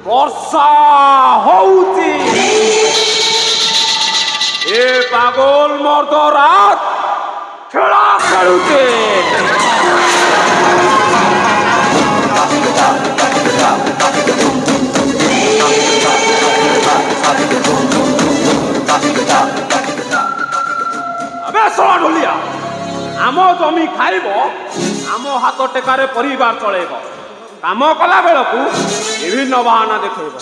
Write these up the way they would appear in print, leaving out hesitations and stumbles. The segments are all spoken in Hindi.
ବର୍ଷା ହଉଛି ଏ ପାଗଲ ମର୍ଦରାଜ ଖେଳ ଖେଳୁଛି। अबे सोला ढोलिया आम जमी खाइब आम हाथ टेकार परिवार चलेब काम कला बेलू विभिन्न बाहाना देखेब।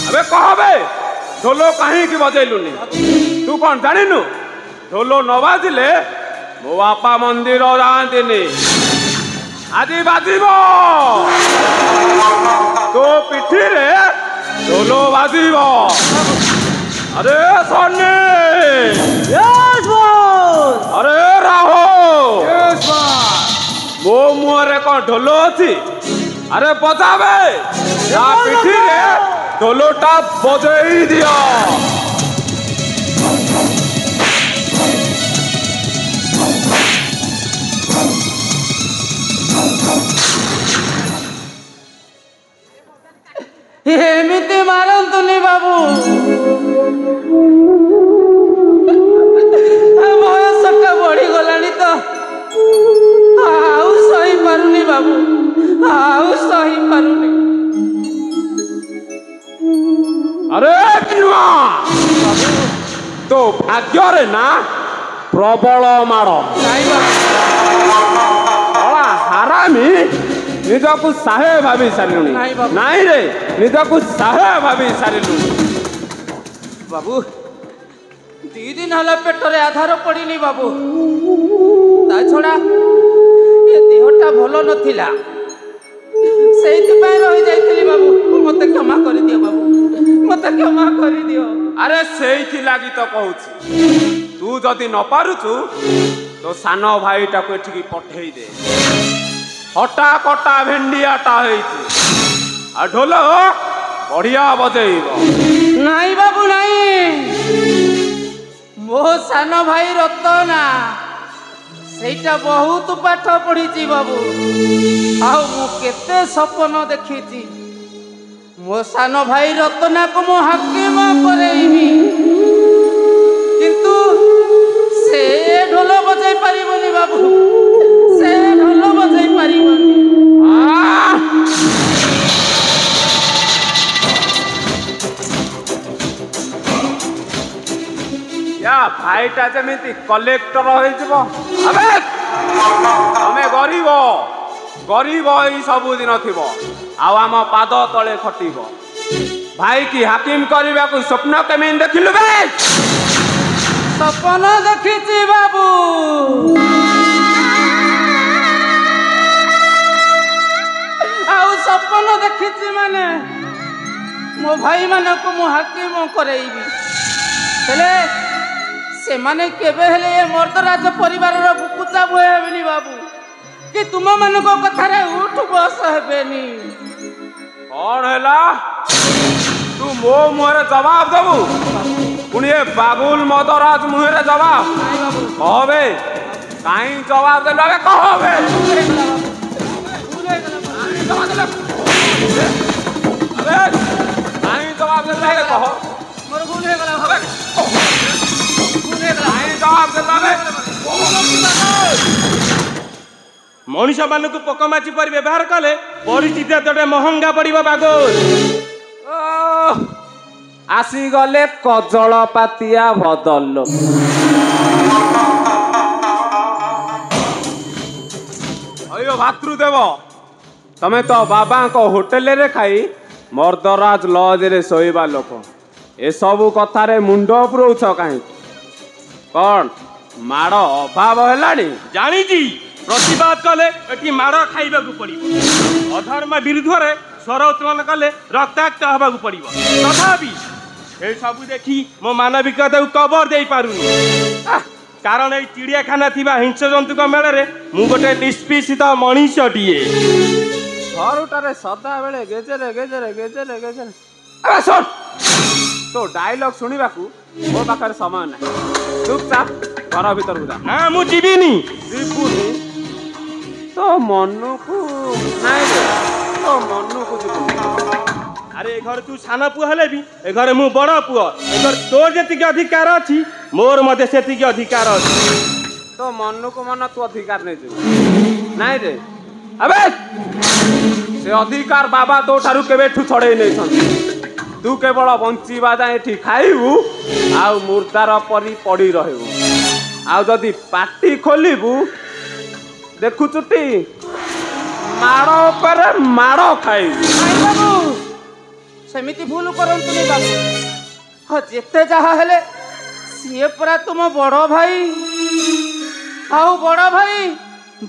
अबे कहबे ढोलो कहीं बजेलुनि तू कौन जानिनु ढोलो न बाजिले मो बापा मंदिर जाती आज बाजिब तो पिठी रे ढोलो बाजिब। अरे सोनी अरे राहुल मो मुहरे कौन ढोलो अच्छी अरे बजाबे पिठी रे ढोलोटा बजई दियो। एमती मारतुनि बाबू बयसटा बढ़ी गलानी तो आउ सही पारुनी बाबू आउ सही पारुनी। अरे तो भाग्य रे ना प्रबल माड़ हारामी निजकू साहे भाभी सारे नाई रे निजकू साहे भाभी सारे बाबू दी दिन हला पेटरे आधार पड़नी बाबू ता छड़ा ये देहटा भल नथिला सेइथिपाई रहि जाइतली बाबू मते क्षमा कर दियो बाबू मते क्षमा कर दियो। अरे सेइथि लागी तो कहूची तू जदि न पारुचु तो सानो भाईटा को एठिकी पठेई दे हटा कटा भेंडियाटा होइची आ ढोलो बढ़िया बजेइब। नहीं बाबू नहीं मो सानो भाई रतना सेटा बहुत पाठ पढ़ी बाबू आउ मु केते सपन देखी मो सानो भाई रतना को मो हाकिम करेइबी किंतु से ढोलो बजाई पारिबनी बाबू से ढोलो बजाई पारिबनी। या भाईटा जमीती कलेक्टर हो तमें गरीब गरीब ही सबु दिन थी आम पाद तले खटब भाई की हाकिम करने को स्वप्न केमी देखिलु बे सपन देखी बाबू आउ सपन देखी माने मो भाई मान को मु हाकिम करेइबी हेले से माने केबे हेले मर्दराज परिवार रो बुकुचा बोहेबनी बाबू कि तुम मान को कथा रे उठ बस हेबेनी कौन हैला तू मो मुहरे जवाब देबू पुणी ए बाबुल मदराज मुहरे जवाब कहबे काई जवाब देला बे कहबे अरे काई जवाब देला बे कह मोर भूल हे गला अबे काई जवाब देला बे मनीष मान को पकमाची पर व्यवहार कले परिस्थिति तटे महंगा पड़िबो बागोल आसी गले कजल पातिया बदल अयो भातृदेव तमे तो बाबा को होटेल रे खाई मर्दराज लॉज रे सोईबा लोक ए सबु कथा रे मुंड पुरौछ काई कौन माड़ अभाव हेलानी जानी जी प्रतिवाद कले एटी माड़ खाइबा को पड़िबो अधर्म विरुद्ध रे स्वर उत्तोलन कले रक्ताक्त हबा को पड़िबो तथापि ए सबु देखी मो मानविकता को कबर देई पारुनी कारण ए चिड़ियाखाना थिबा हिंस जंतु को मेले रे मु गोटे निष्पिसित मनीषटिए घरुटारे सदा बेले गेजेरे गेजेरे गेजेरे गेजेरे अरे सुन तो डायलॉग सुनिबाकू मो पाखर समय ना चुपचाप घर भीतर जा ना मु जीविनी जीवुनी तो मन को नाई तो मनକୁ ଯିବ। अरे ए घर तू सान पुआ हेले भी ए घर मु बड़ पुआ ए घर तोर जेति के अधिकार अछि मोर मते सेति के अधिकार अछि। तो मनକୁ मन तू अधिकार नहीं ଯିବୁ ନାଇଁ रे अबे से अधिकार बाबा तो ठारू केबेठू छड़े नहीं छन तू केवल बंचीबा जाए एठी खाइबू आ मुर्दार परी पड़ी रहबू आ जदी पाटी खोलिबू देखु चुटी माड़ो पर माड़ो खाइबू। ନାଇଁ ବାବୁ ସେମିତି ଭୁଲ କରନ୍ତୁନି ବାବୁ। ହଁ ଯେତେ ଯାହା ହେଲେ ସିଏ ପରା ତୁମ ବଡ଼ ଭାଇ ଆଉ ବଡ଼ ଭାଇ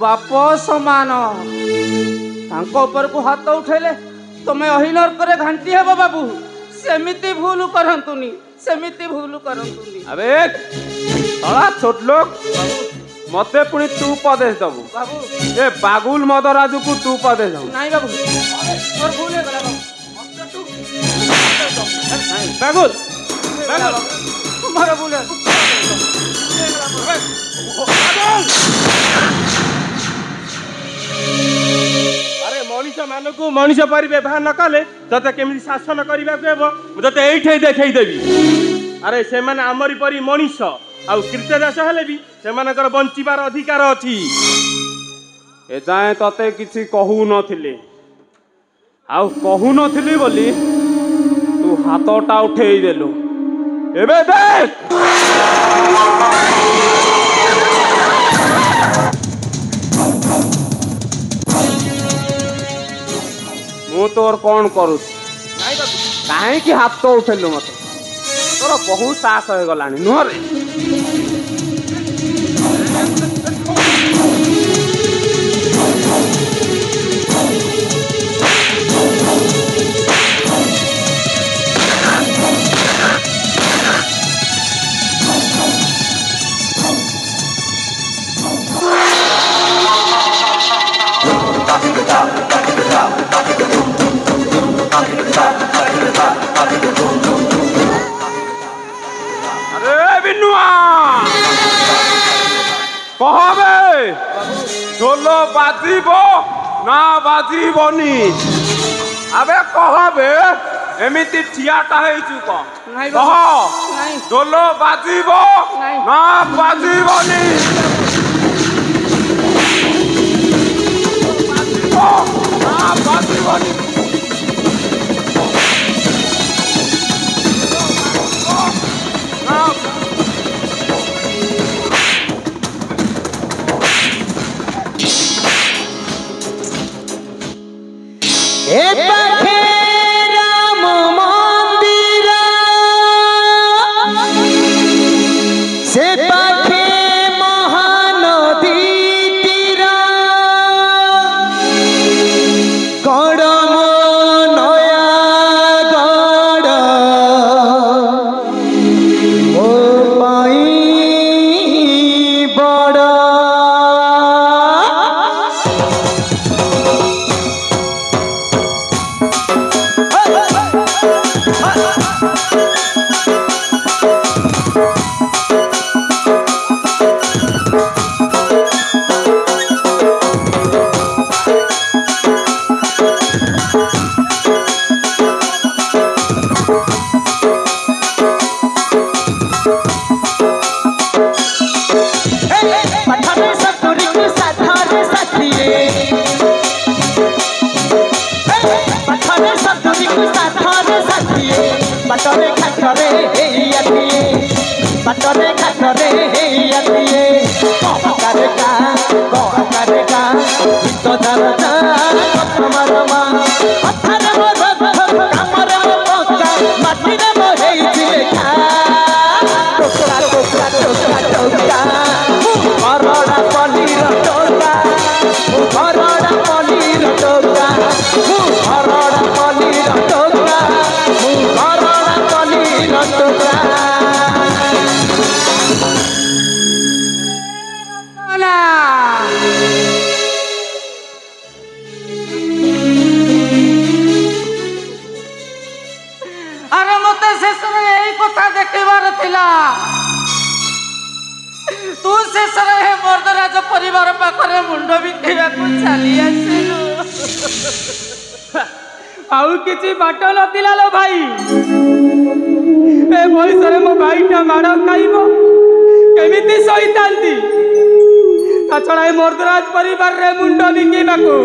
ବାପ ସମାନ ତାଙ୍କ ଉପରକୁ ହାତ ଉଠେଇଲେ ତୁମେ ଅହିନର୍କରେ ଘାଣ୍ଟି ହେବ ବାବୁ। ସେମିତି ଭୁଲ କରନ୍ତୁନି ସେମିତି ଭୁଲ କରନ୍ତୁନି। अबे थोड़ा छोट लोग मते पुणी तू उपदेश दबू ବାବୁ ए बागुल मदराजू को तू उपदेश दबू ନାଇଁ ବାବୁ ମୋର ଭୁଲ ହେଇଗଲା ବାବୁ। ମତେ ତୁ बागुल ବାବୁ ମୋର ଭୁଲ अरे मनीष मानकु मनीष परि व्यवहार न कले तते केमिति शासन करबा को हेबो तते एठै देखै देबी। अरे से माने हमरी परि मनीष आ कृत्यदास हेले भी सेमानकर बंचिबार अधिकार अछि। ए जाए तते किछि कहू नथिले आउ कहू नथिली बोली तू हाथटा उठेई देलु एबे देख मु तोर कौन करू कहीं कि हाथ तो उठेलु मत तोर बहुत साहस हो गलानी नुह रे। अरे बिनुआ कहबे ढोलो बाजिबो ना बाजिबनी अबे कहबे एमिति ठियाटा हेचु क ନାଇଁ कह ବାବୁ ନାଇଁ ढोलो बाजिबो ନାଇଁ ना बाजिबनी बाजिबो ना बाजिबनी आउ किसी बाट नथिला लो भाई ए बयसरे मो भाईटा माड़ खाइबो केमिति सहितांती ता छड़ा मर्दराज परिवार रे मुंड बिकिबाकू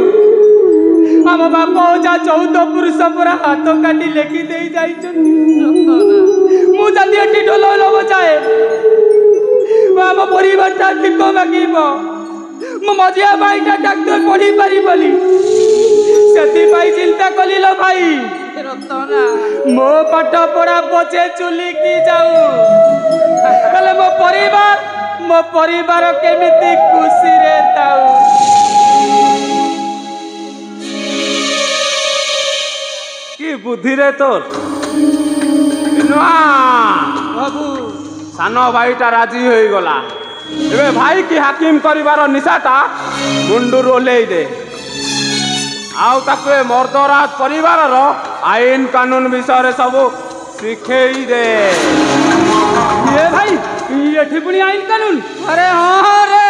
आम बाप जा 14 पुरुष पूरा हाथ काटी लेखि दे मु जदि एटी ढोल बजाए आम परिवारटा ठीक मागिब मो मझिया भाईटा डाक्तर पढ़ी पारी बोली से चिंता कली लो भाई मो पाठ पढ़ा बचे चुली की जाऊ कले मो परिवार केमिति खुशी रे ताऊ की बुद्धि रे तोर बाबू सान भाईटा राजी हो गला एबे भाई की हाकिम करिवार निशाटा मुंडुर ओल्हेई दे आउ ताके मर्दराज परिवार रो आईन कानून विषय सब शिखेई दे ये भाई ये ठिपुनी आईन कानून अरे हाँ रे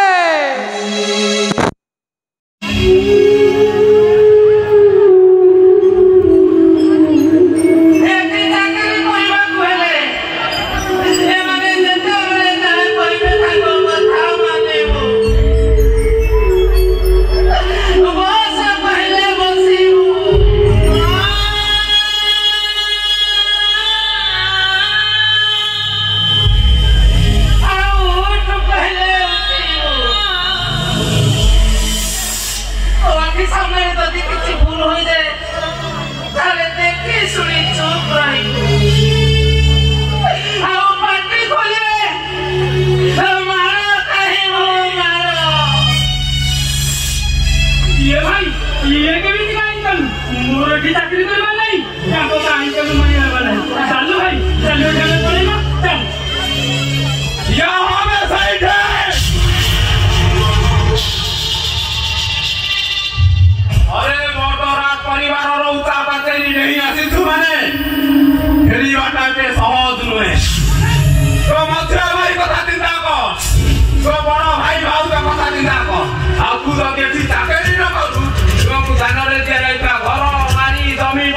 चाकरी न करू तुमको दान रे दिया घर बारी जमी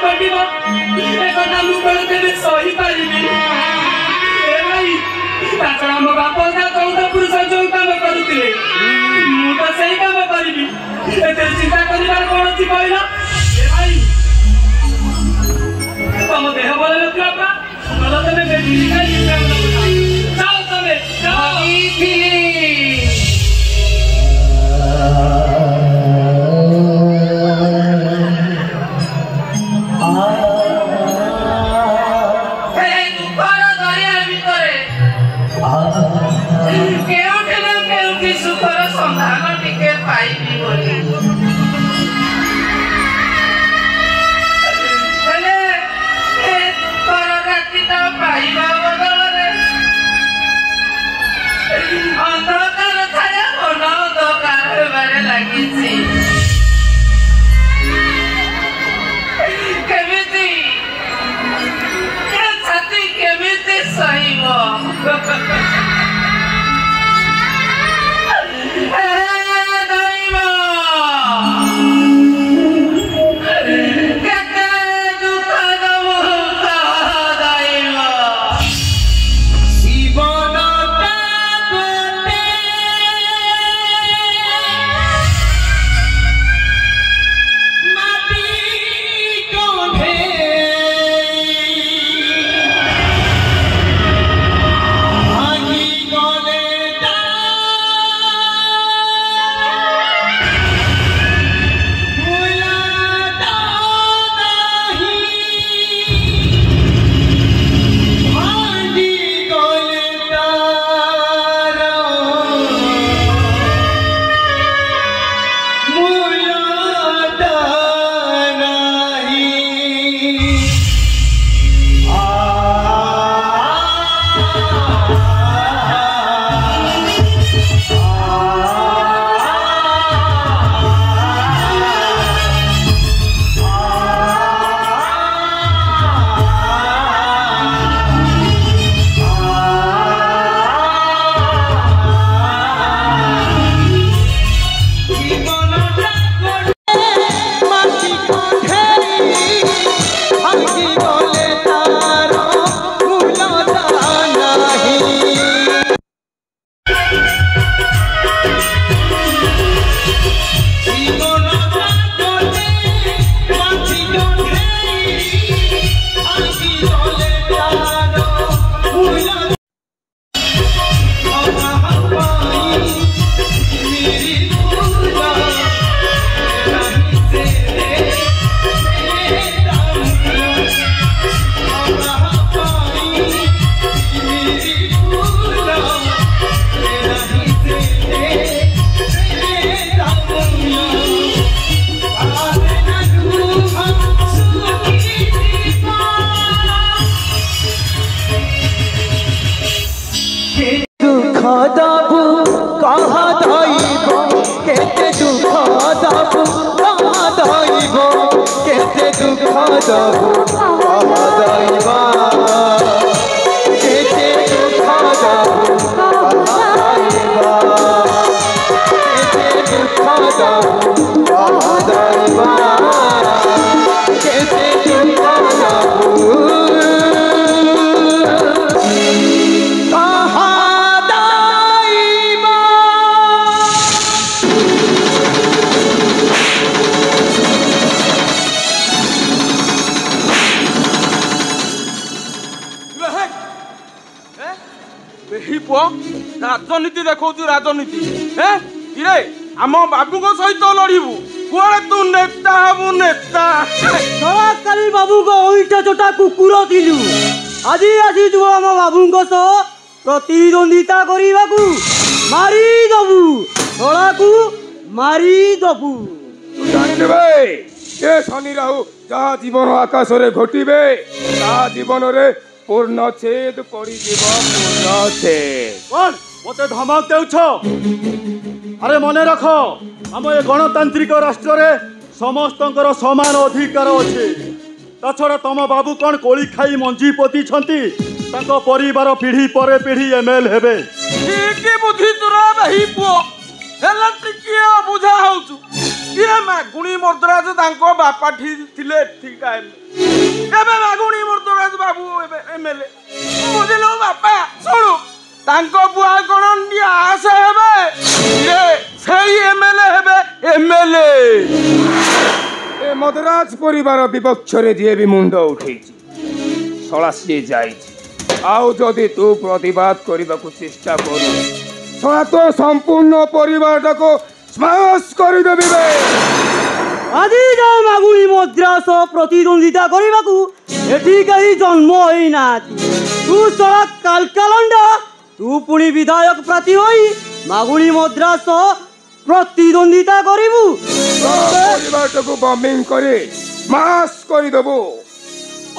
कटिब ए कथा मु कोन केबे सही पारिबि ए भाई ताछड़ा मो बाप का कौन पुरुष जो काम करूतिले मु तो सही काम करिबि एते चिंता करिबार कोन थी कहला ए भाई तम देह बोले नथिला का मला तने बेटी का जीवन जाओ तमे जाओ राजनीति देखो राजनीति इरे आम बाबू सहित लड़बू कुआड़े तू नेता हबू नेता काली बाबू को ओइटा चोटा कुकुर दिलु आजी आजी तू आम बाबू सह प्रतिद्वंदिता करने मारी दबू धड़ा को मारी दबू ए शनि राहु जहाँ जीवन आकाश रे घटिबे ता जीवन रे पूर्णछेद पड़ी पूर्णछेद कौन मते धमक देउछ अरे मने रख आम ए गणतांत्रिक राष्ट्र रे समस्तंकर समान अधिकार अच्छे ताछड़ा तम बाबू कौन कोली खाई मंजी पोती छंती तांको परिवार पीढ़ी पर पीढ़ी एमएल हेबे ठीक बुद्धि तुरा रही पुओ हेला टिकिए बुझा होउछु ये मागुणी मर्दराज तांको बापा थिले ठीक टाइम एबे मागुणी मर्दराज बाबू एमएलए बुझिलो बापा सुनु तांको बुआ गणंडिया आसे हेबे ये सेई एमएलए हेबे एमएलए ए मदराज परिवार विपक्षरे जे भी मुंड उठेछि सला से जाइछि आउ जदि तू प्रतिवाद करबाकू चेष्टा करू सला तो संपूर्ण परिवारटाको स्माश कर देबे आदि जाय मागुणी मद्रास प्रतिद्वंदिता करबाकू एठी कहीं जन्म होई नाती तू सला कालकालंडा तू पुणी विधायक प्रार्थी होई मागुणी मद्रास प्रतिद्वंदिता करिबू परिवारटाको बम्बिंग करे स्माश कर देबो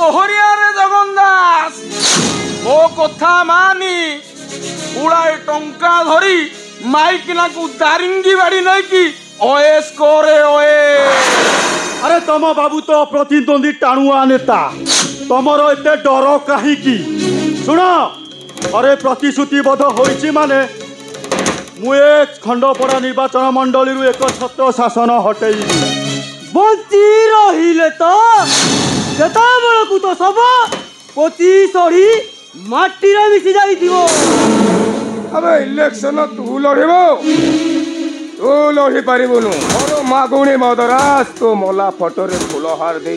ओहरिया रे जगन्दास मो कथा मानी उड़ाए टंका धरी माइकिना को दारिंगी बाड़ी नहीं की ओएस करे ओए अरे तम बाबू तो प्रतिद्वंदी टाणुआ नेता तमर एते डर कहीं शुण अरे प्रतिश्रुतिबद्ध होइछि माने मुए खंडपड़ा निर्वाचन मंडली एक छत्र शासन हटेइबी बंची रहिले तो सेता बेलकू तो सब पति सड़ी माटी रे मिसी जाइथिबो अबे इलेक्शन तू लड़िबो तू लड़ी पारिबुनु मोर मागुणी मदरास तो मोला फटोरे फुलहार दे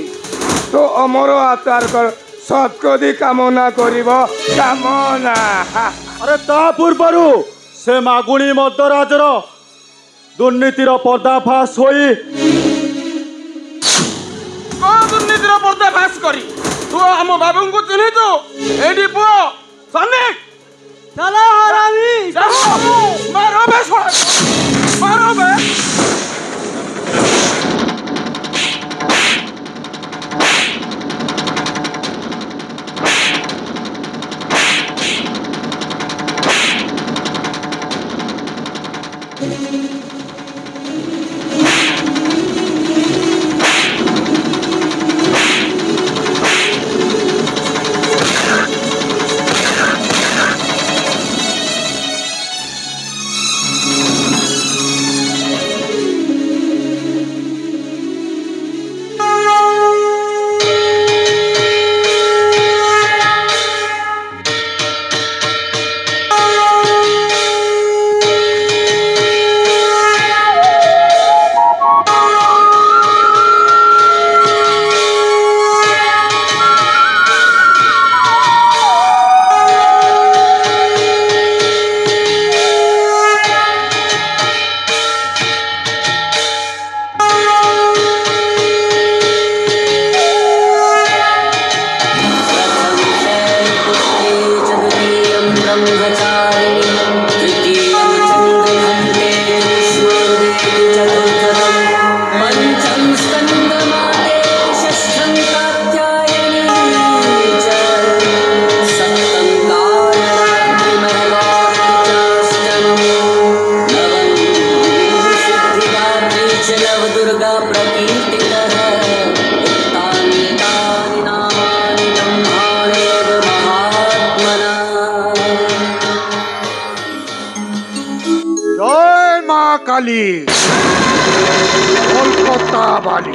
तो अमर आचार कर सत्कदी कामना करिबो कामना अरे ता पूर्वरु से मागुणी मदराजर दुर्नीतिर पर्दाफाश होई कौन दुर्नीतिर पर्दाफाश करी तू हम बाबू को चिन्हि तो एडी पुओ सनिक चला हरामी मारो बे मारो बे काली कोलकाता वाली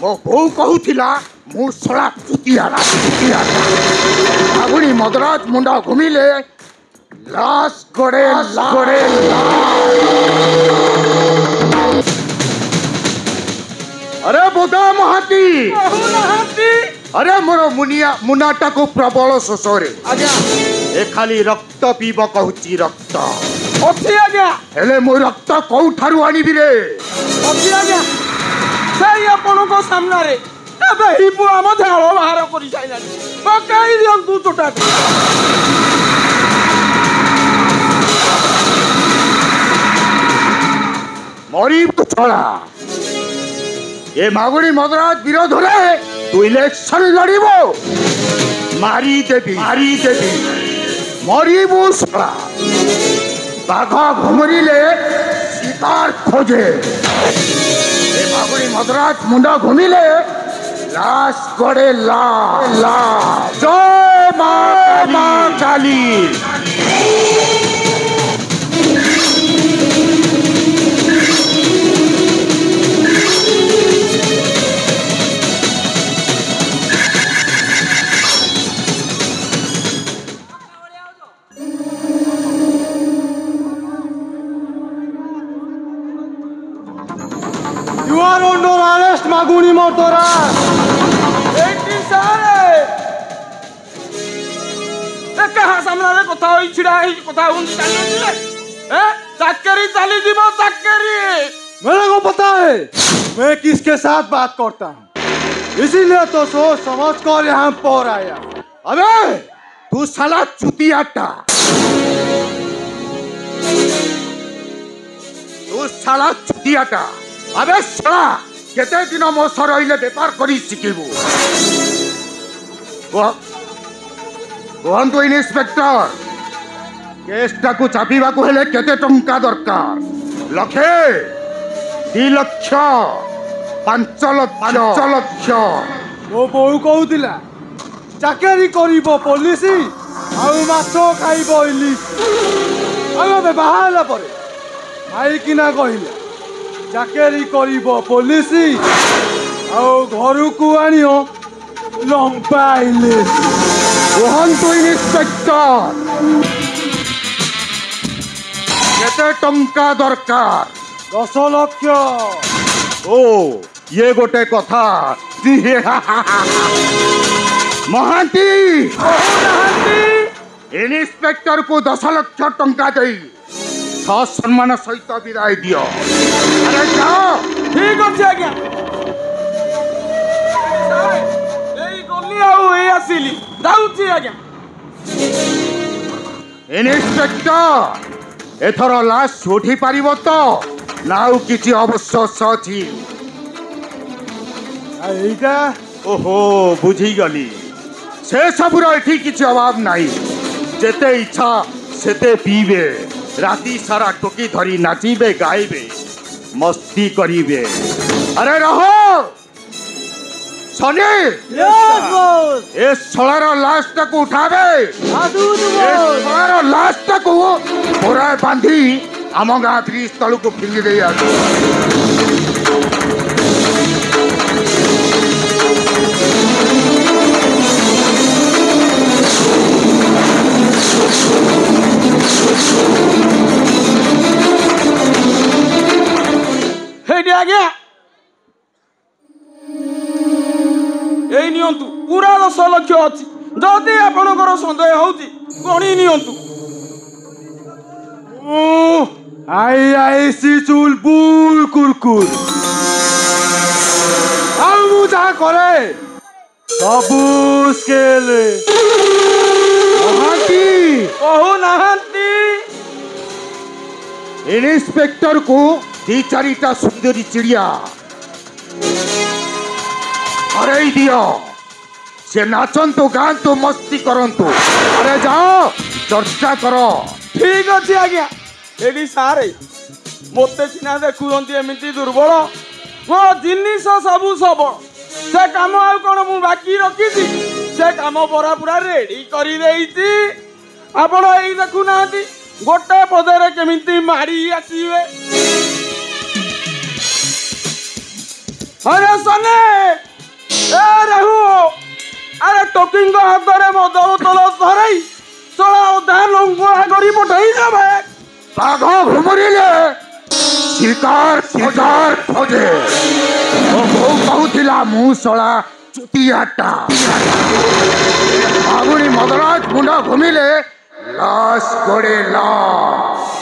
मो बो कहूला मुला मागुणी मदराज मुंडा घुमिले लाश गड़े अरे बोधा महाती अरे मोर मुनाटा को प्रबल शोषरे ए खाली रक्त पीब कहूची रक्त अच्छी आज्ञा हेले मो रक्त कोठारु आनिबि रे अच्छी आज्ञा सेई आपनको सामना रे एबे हिपु आम झाळ बाहर करि साइलानी पकाई दियंतु चोटा मरी छड़ा ए मागुड़ी मदराज विरोध रे तू इलेक्शन लड़िबो मारी देवी मरीबू छड़ा बाघ घुमरिले शिकार खोजे ए मागुड़ी मदराज मुंडा घुमिले लाश गड़े ला जय मां काली You are under arrest, Maguni Motora. एकी सारे ए कहा सामना रे कथा होई छिड़ा ही कथा हुन चाली रे ए चाकरी चाली जीवो चाकरी मेरे को पता है मैं किसके साथ बात करता हूँ इसीलिए तो सोच समझ कर यहाँ पर आया। अबे तू साला चुतियाटा अबे साला केते दिन मो सर रहिले व्यापार करी सिकिबु कहंतु इन्स्पेक्टर केसटा को चापिबा को हेले केते टंका दरकार लक्षे 2 लक्ष 5 लक्ष ମୋ ବୋଉ କହୁଥିଲା ଚାକିରି କରିବ ପୋଲିସ ଆଉ ମାଛ ଖାଇବ ଇଲିଶ ଆଉ ଏବେ ବାହା ହେଲା ପରେ ଭାଇକିନା କହିଲା ଚାକିରି କରିବ ପୋଲିସ ଆଉ ଘରକୁ ଆଣିବ ଲମ୍ବା ଇଲିଶ। कहंतु इन्स्पेक्टर केते टंका दरकार 10 ଲକ୍ଷ। ओ ये गोटे कथा महांती इन्स्पेक्टर को 10 लक्ष टंका दे सम्मान सहित विदाय दियो। अरे जाओ ठीक अछि आज्ञा एई गली आउ ए आसिली जाउची आज्ञा। इन्स्पेक्टर एथर लाश उठी पारिबो तो नाउ किछि अवश्य अछि এইটা ओहो बुझी गली से सबुर एठी किछि अभाव नाही जेते इच्छा सेते पीबे राती सारा टोकी धरी नाचिबे गाइबे मस्ती करिबे। अरे रहो सनी यस बॉस ए सळार लाशटा को उठाबे आदू ए बॉस सळार लाशटा को पूरा बांधी आम गाँ ब्रिज तलू को फिंगी दे हेडी आज्ञा एई नियंतु पूरा 10 लक्ष अछि जदि आपनकर संदेह होउची गणी नियंतु। आई चुलबुल कुरकुर ଆଉ ମୁଁ ଯାହା କରେ ସବୁ ସ୍କେଲ महांती कहू नाहंती इन्स्पेक्टर को 2-4टा सुंदरी चिड़िया अरे दियो से नाचंतु गांतु मस्ती करंतु। अरे जाओ चर्चा करो। ठीक अछि आज्ञा एडी सारे मोते सिना देखुंती एमिति दुर्बल मो जिनिस सबु सबल से काम आउ कोन मु बाकी रखिছি से काम पूरा पूरा रेडी करी देइছি आपण एई देखु नांती गोटे पदरे केमिति मारी आसीबे। अरे सने ए रहू अरे टोकिंग हातरे मद बोतल धरई चला তা লঙ্গড়া করি পঠাই যাবে বাঘ ঘুমরিলে শিকার শিকার খোঁজে ଓ ବୋଉ କହୁଥିଲା ମୁଁ ଶଳା ଚୁତିଆଟା ବାବୁଣି ମଦରାଜ ମୁଣ୍ଡ ଘୁମିଲେ ଲସ୍ ଗୋଡ଼େ ଲସ୍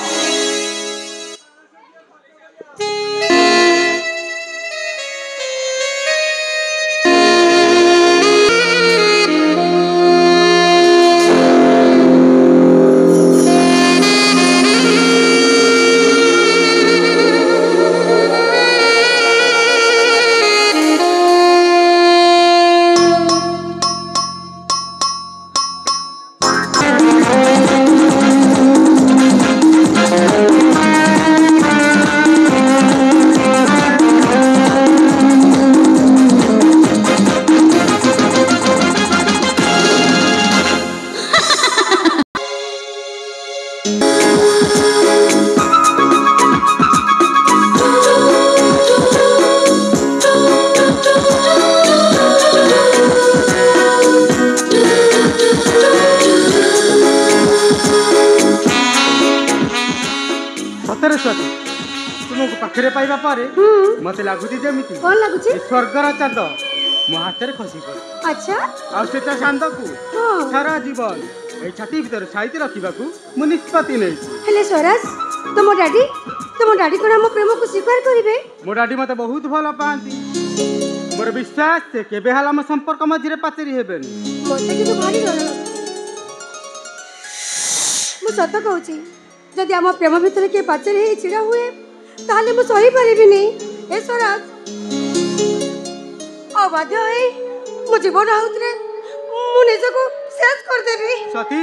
तुमको पाखे पाइबा पर मत लगुच जमी कौन लगुच स्वर्गर चांद मो हाथ में खसी पड़े अच्छा आटा चांद को सारा जीवन ये छाती भीतर साइती रखा मु निष्पत्ति नहीं स्वराज तुम डाडी कौन आम प्रेम को स्वीकार करेंगे मो डाडी मत बहुत भल पाती मोर विश्वास से केबे हाल आम संपर्क मझे पाचेरी हेबेन मते कि भारी डर मु सत कहूची जदि आम प्रेम भितर किए पाचेरी छिड़ा हुए ताले मु सही पारिबि नहीं ए स्वराज अबाध्य है मु जीवन आउतरे मु निजको शेष कर देबी सती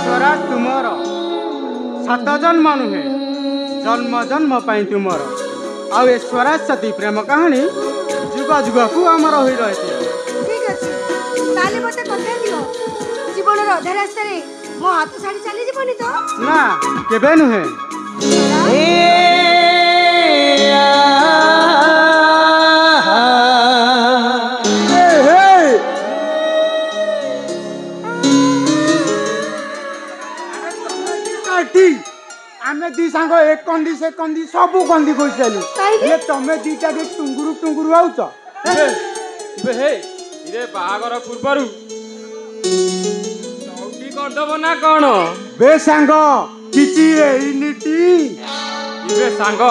स्वराज तुमर 7 जन्म नुहे जन्म जन्म पाई तुमर आउ ए स्वराज सती प्रेम कहानी जुग जुग को आमर हो रही ठीक अच्छे ताले मते कथा दियो जीवन अधा रास्ता रे मो हाथ छाड़ी चली जीवनी तो ना केबे नुहे आमे दी सांग एक कंदी से कंदी सबु कंदी कोइ चली ये तमे दीटा के टुंगुरु टुंगुरु आउछ हे इरे बाहागर पूर्वरु चौकी करदब ना कौन बे सांग किची एनिटी इबे सांग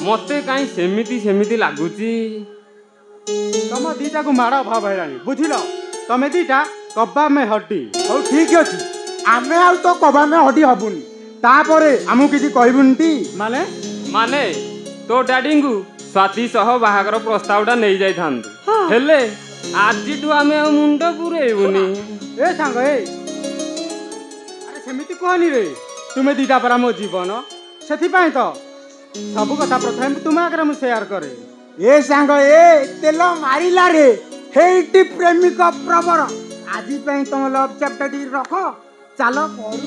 मते काई सेमिति लागुची तम दीटा को माड़ भाव हैरानी बुझिलो तमे दीटा कब्बा में हड्डी हो ठीक अछि आमे आउ तो कब्बा में हड्डी हबुनी तापरे आमु किछि कहबुनटी माने माने तो डैडी को स्वाति सह बाहागर प्रस्तावटा नहीं जाई थांतु हेले आजिटू आमे मुंड पुरेबुनी ए सांग ए अरे सेमिति कहनी रे तुमे दीटा पर मो जीवन सेथि पय तो सब कथा प्रथम तुम आगे मु शेयर करे ए सांग ए तेल मारिला रे हेटी प्रेमिक प्रवर आजि पय तुम लव चैप्टर टी रखो चलो करू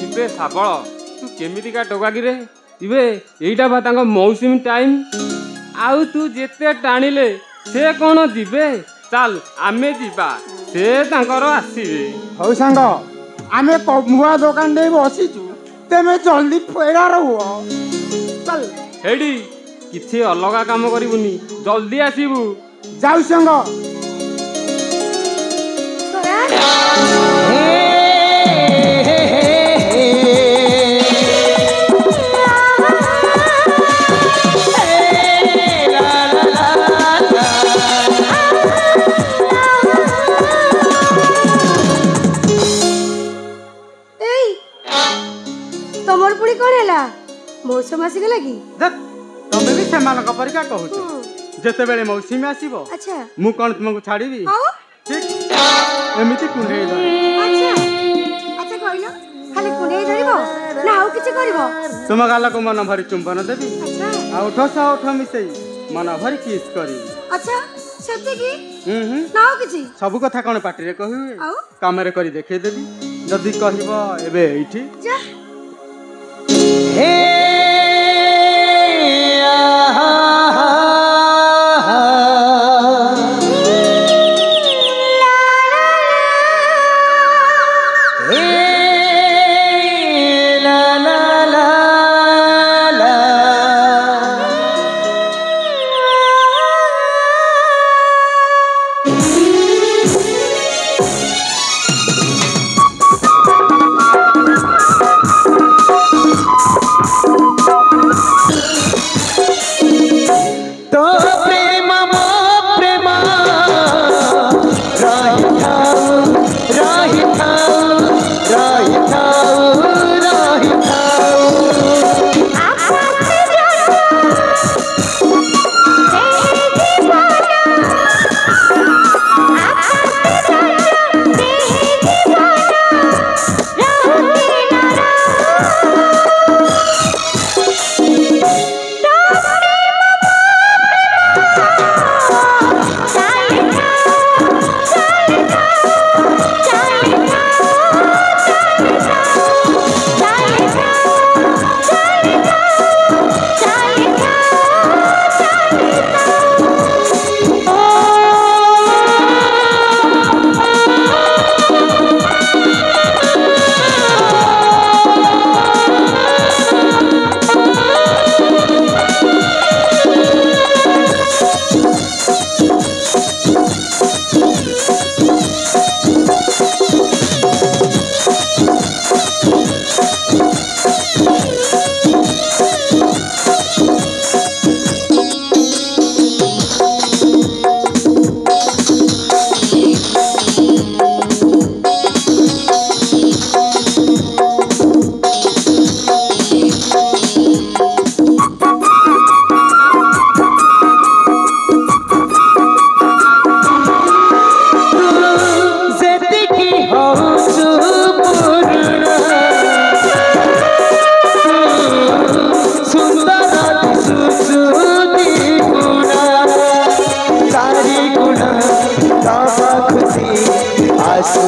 इबे साबळ तू केमिति का टोकागी रे इबे एइटा बा तांग मौसम टाइम आउ तू जेते टाणिले से कोन जिबे चल आमे जिबा से तांकर आसीबे हौ सांग आमे कमुआ दुकान दे बसिचु तेमे जल्दी फेरा रहो चल हेडी किछि अलगा काम करिबुनी जल्दी आसीबू जाऊ संग तमर पुणी कौन है मौसम आसीगला कि देख तमे भी सेमानक परिका कहूछ जते बेले मौसम आसीबो अच्छा मु कोन तुमको छाड़ीबी ठीक एमिति कुंडे अच्छा अच्छा कहलो खाली कुंडे धरिबो ना आउ किछ करबो तुम गाला को मन भरी चुंबन देबी अच्छा आ उठसा उठ मिसई मन भरी किस करी अच्छा सत्य की ना आउ किछ सब कथा कोन पाटी रे कहू आउ कामरे करी देखे देबी जदी कहबो एबे एठी जा हे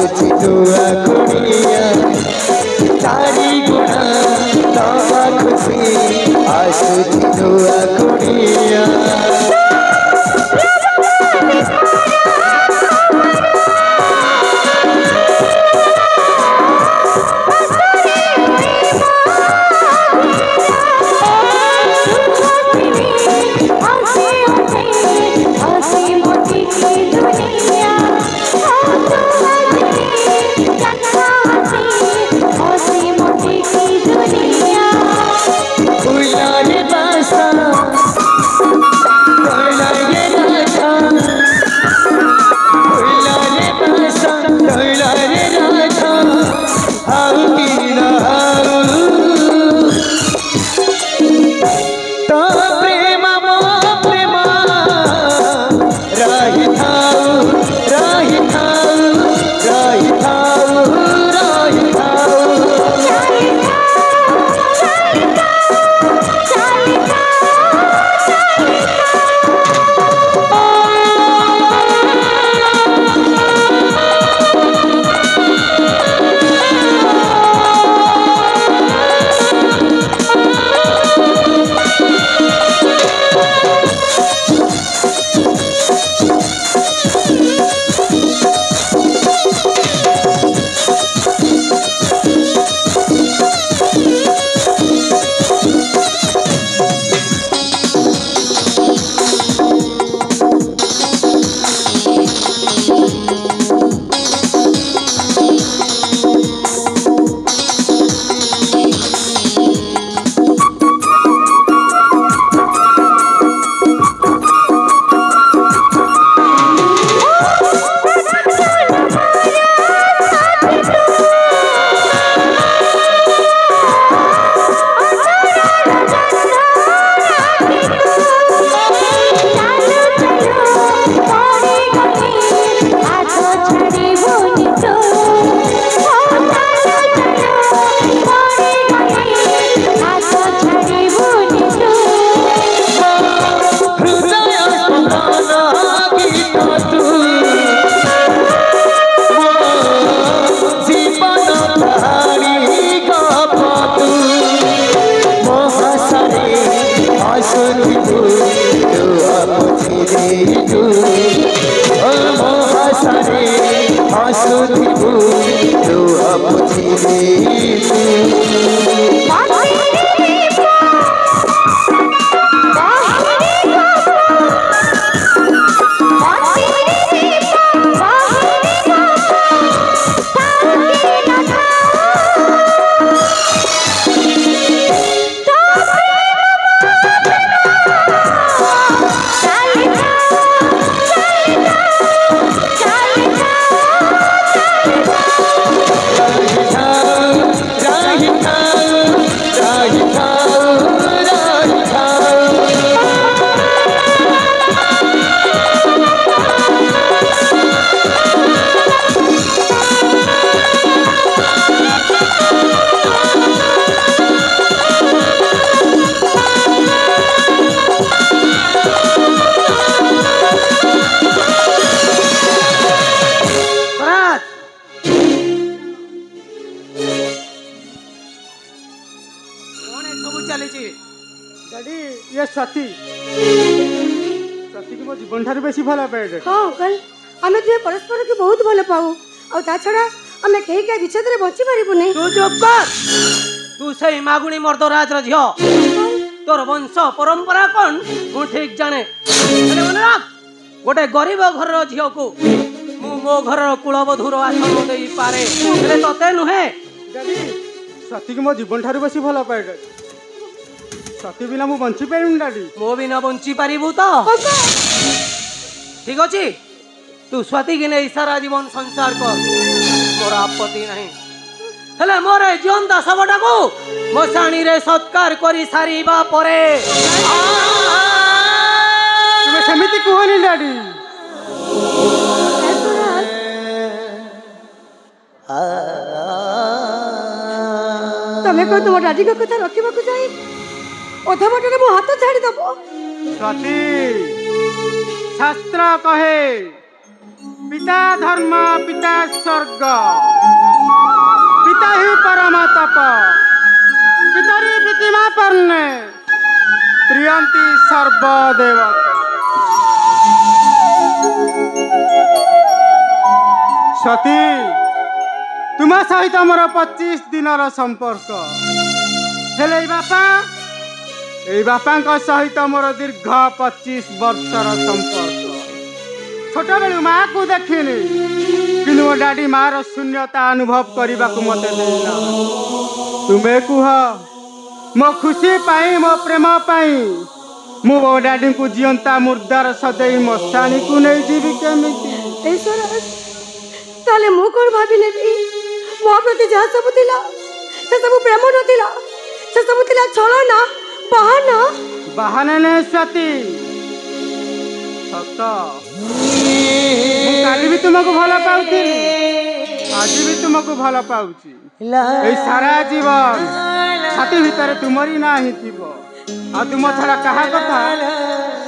आसुची दुआ कुड़िया तारी गुणा तमा खुशी आसुची दुआ कुड़िया हाँ अंकल आमे दुहे परस्पर के बहुत भल पाऊ और ता छड़ा आमे कहीं का विच्छेद रे बंची पारिबु नहीं। तू चुप कर। तू सही मागुणी मर्दराज र झियो तोर वंश परंपरा कोन मु ठीक जाने अरे मन राख गोटे गरीब घर र झियो को मु मो घर र कुलवधूर आसन देई पारे हेले तते नुहे डैडी सती के मो जीवन ठारू बेसी भल पाए सती बिना मु बंची पारिम डैडी मो बिना बंची पारिबु तो ठीक अछि तू स्वाति के नहीं सारा जीवन संसार कर मोर आपत्ति नहीं हेले मोरे जीवंता सबटा को मसाणी रे सत्कार करी सारीबा परे तुमे समिति कहनी डैडी तमे को तुम डैडी को कथा रखिबा को जाई ओधा बटरे मो हाथ छाड़ी दबो स्वाति शास्त्र कहे पिता धर्म पिता स्वर्ग पिता ही परम तप पितरी प्रतिमा पर्णे प्रियंती सर्वदेवता। सती तुम सहित मोर 25 दिनर संपर्क हेले ए बापा सहित मोर दीर्घ 25 वर्षर संपर्क। छोट बेलू माँ को देखिनी कि मो डाडी माँ शून्यता अनुभव करने को मत देना। तुम्हें कुह मो खुशी पाई मो प्रेम पाई मो डाडी को जीवंता मुर्दार सदैव मशाणी को नहीं जीवी केमिति। ताले मु कोन भाभी नेबी मो प्रति जहा सब थिला से सब प्रेम नथिला से सब थिला छलना बहाना बहाना ने सती सत काली भी तुमको भला पाउथि आज भी तुमको भला पाउची ए सारा जीवन छाती भीतर तुमरी ना ही थिबो आ तुम छड़ा कहा कथा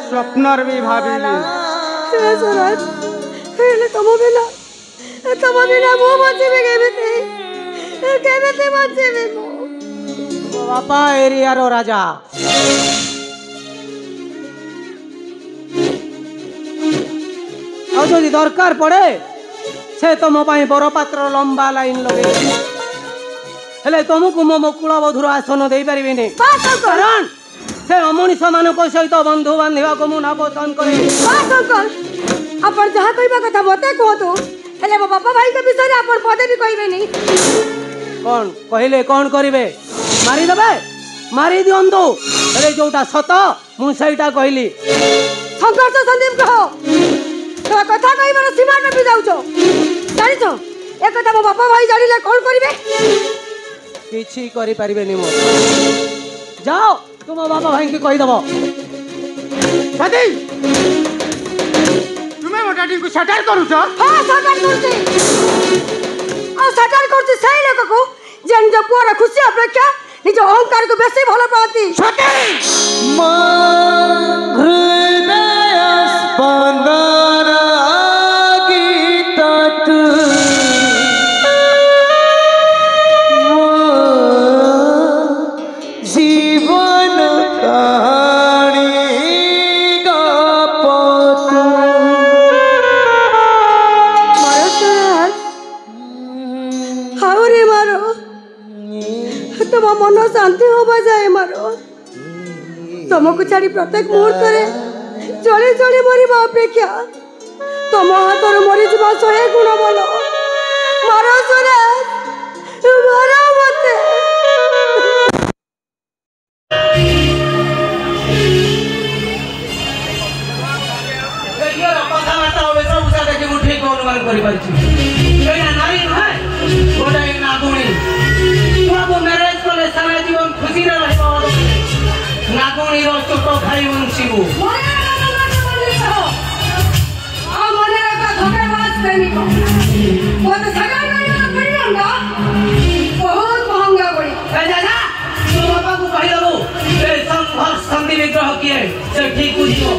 स्वप्नर भी भाबिली स्वराज हेले तुम बिना मो बचेबे केबेते बचेबे मो बापा एरियारो राजा যদি দরকার পড়ে সে তো মো পাই বড় পাত্র লম্বা লাইন লগে হেলে তুমকু মো মুকুল বধুর আসন দেই পারিবিনি কারণ সে অমনিষ মানক সহিত বন্ধু বান্ধবক মু না পছন্দ করে। আপন যাহা কইবা কথা মতে কহতো হেলে মো বাপা ভাই के विषय আপন পদে भी কইবে নি। কোন কইলে কোন করিবে মারি দেবে মারি দিয়ন্তু হেলে जोटा सत मु সেইটা কইলি সংঘর্ষ সন্দীপ কহ तो कथा कहिबार सीमा टपी जाउछो जानिछ ए कथा मो बापा भाई जानिले कोन करिवे किछि करि परिबेनी मो जाओ तुम बापा भाई के कहि दबो सती तुमे मोटाटी को सटार करूछो। हां सटार करछि आ सटार करछि सही लोक को जेन जो पुरा खुशी अपेक्षा निज अहंकार को बेसी भलो पाती। सती हृदय स्पंदन जीवन कहानी हाउरे मारो तुम मन शांति होबा जाए मारो तुमको छाड़ी प्रत्येक मुहूर्त जले जले मरिबा अपेक्षा तुम हाथ मरी जा 100 गुण भल मारो सुरे मारो मते। विग्रह किए से ठीक बुझियो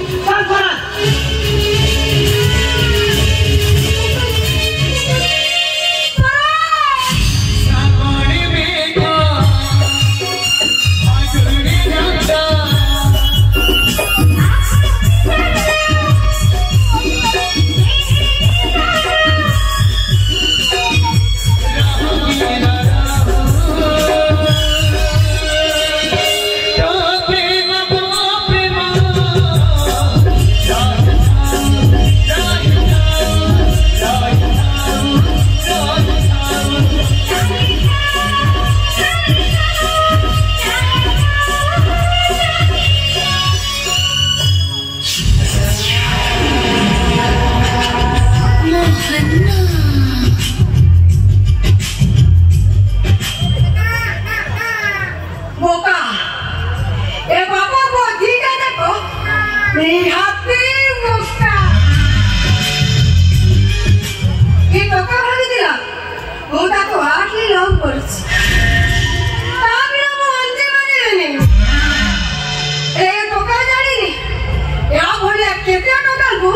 केते टका को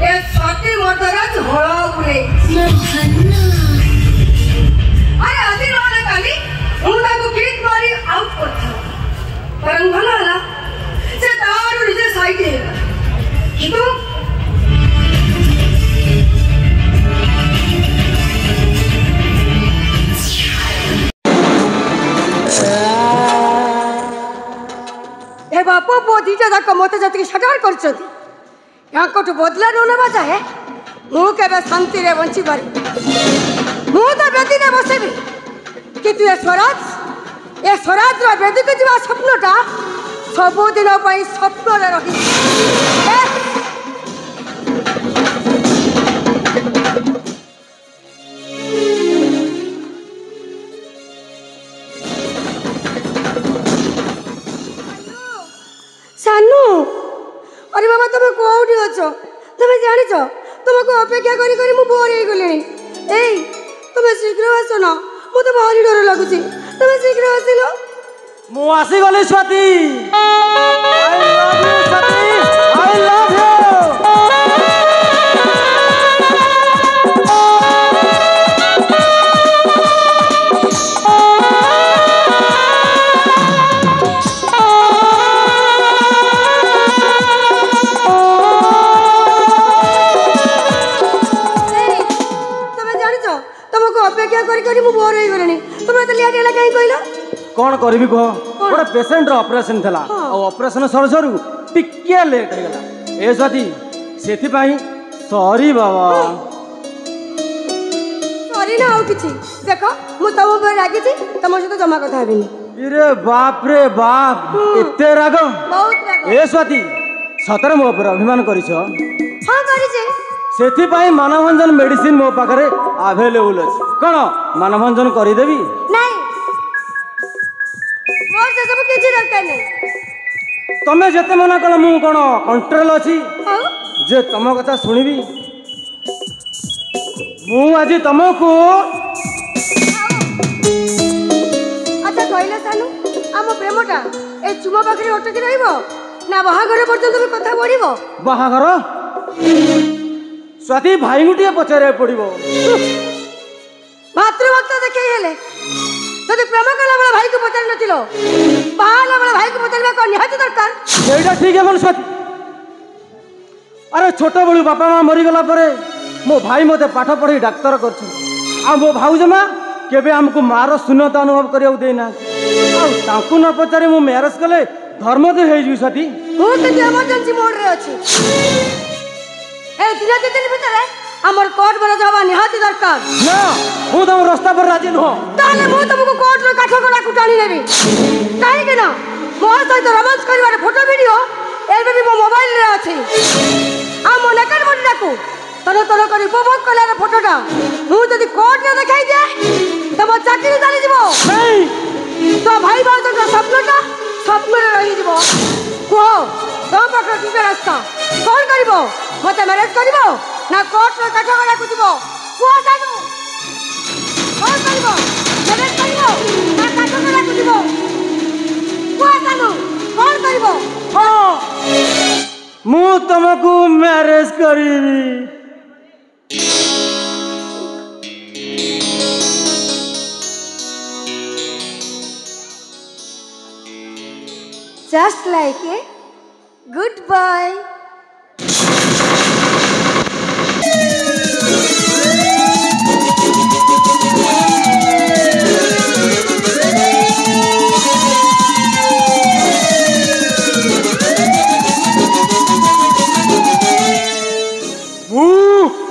ए सती मर्दरा झोला अरे अभी नहले काली मुझे किक मारी आउट करता परम भला हला से तारू निजे साइड है किंतु ए बापू बोधी जदा कमोते जति शटार करछथि याकोटु बदला न नेबा जाए मु केबे शांति रे बंची पारि मु तो बेदी ने बसेबी कि तू ए स्वराज रो बेदी को जीवा स्वप्नटा सब दिन पई स्वप्न रे रही सानू अरे बाबा तुम कोठी अछो तुम जानि छ तुमको अपेक्षा करी करी मु बोर हे गलेनी एई तुम शीघ्र आसो ना मुझे भारी डर लगुची तुम शीघ्र आसिलो मु आसी गली Swati I love you Swati I love you अपेक्षा करी करी मु बोर हे गलेनी तुम तो लेट होला काई कहलो कौन करबी कह गोटे पेशेंट ऑपरेशन थला और ऑपरेशन सर सरू टिके लेट हो गला ए स्वाति सेति पई सॉरी बाबा सॉरी ना हो किछि देखो मु तम पर रागी छी तम से तो जमा कथा हेबिनी अरे बाप रे बाप एते राग बहुत राग ए स्वाति सतर मो पर अभिमान करिछ हां करि छी सेति पई मानवभंजन मेडिसिन मो पाखरे अवेलेबल अछि कोन मानवभंजन करि देबी नहीं मोर से सब किछि दरकार नहीं तमे जते मना कल मु कोन कंट्रोल अछि जे तम कथा सुनिबी मु आज तमको अच्छा कहले सानू हम प्रेमटा ए चुमा पाखरे अटकी रहइबो ना बाहाघर पर्यंत भी कथा बढ़िबो बाहाघर स्वाति भाई गुटिए पचारे पड़िबो मातृभक्त देखे हेले जदि प्रेम कला वाला भाई को पचार नथिलो बाहाला वाला भाई को पचारबा को निहाती दरकार एटा ठीक है मन स्वाति अरे छोट बळू बापा मां मरी गला परे मो भाई मते पाठ पढ़ी डाक्टर करछ आ मो भाउज मां केबे हमको मार शून्यता अनुभव करियो देना आ ताकू न पचारे मो मैरेज कले धर्म दे हेई स्वाति हो तो इमरजेंसी मोड रे अछि ए दिन भितर हमर कोर्ट बरा जावा निहाती दरकार ना हूँ तुम रास्ता पर राजी नुह ताले मु तुमको कोर्ट रे काठ कोड़ा कुटाणी नेबी काहे के ना मोर सहित रोमांस करिवार फोटो वीडियो एबे भी मो मोबाइल रे अछि आ मो नेकर बडी डाकू तनो तनो करी उपभोग कलार फोटोटा मु जदी कोर्ट रे देखाई दे तम चाकरी चली जीवो नहीं तो भाई बात स्वप्नटा स्वप्न रे रही जीवो को तो पकड़ की रास्ता कौन करिवो मते मैरेज करिवो ना कोर्ट रे काठ कोड़ा कुदिवो को जानू कौन करिवो मैरेज करिवो ना काठ कोड़ा कुदिवो को जानू कौन करिवो हां मु तुमको मैरेज करीबी just like a goodbye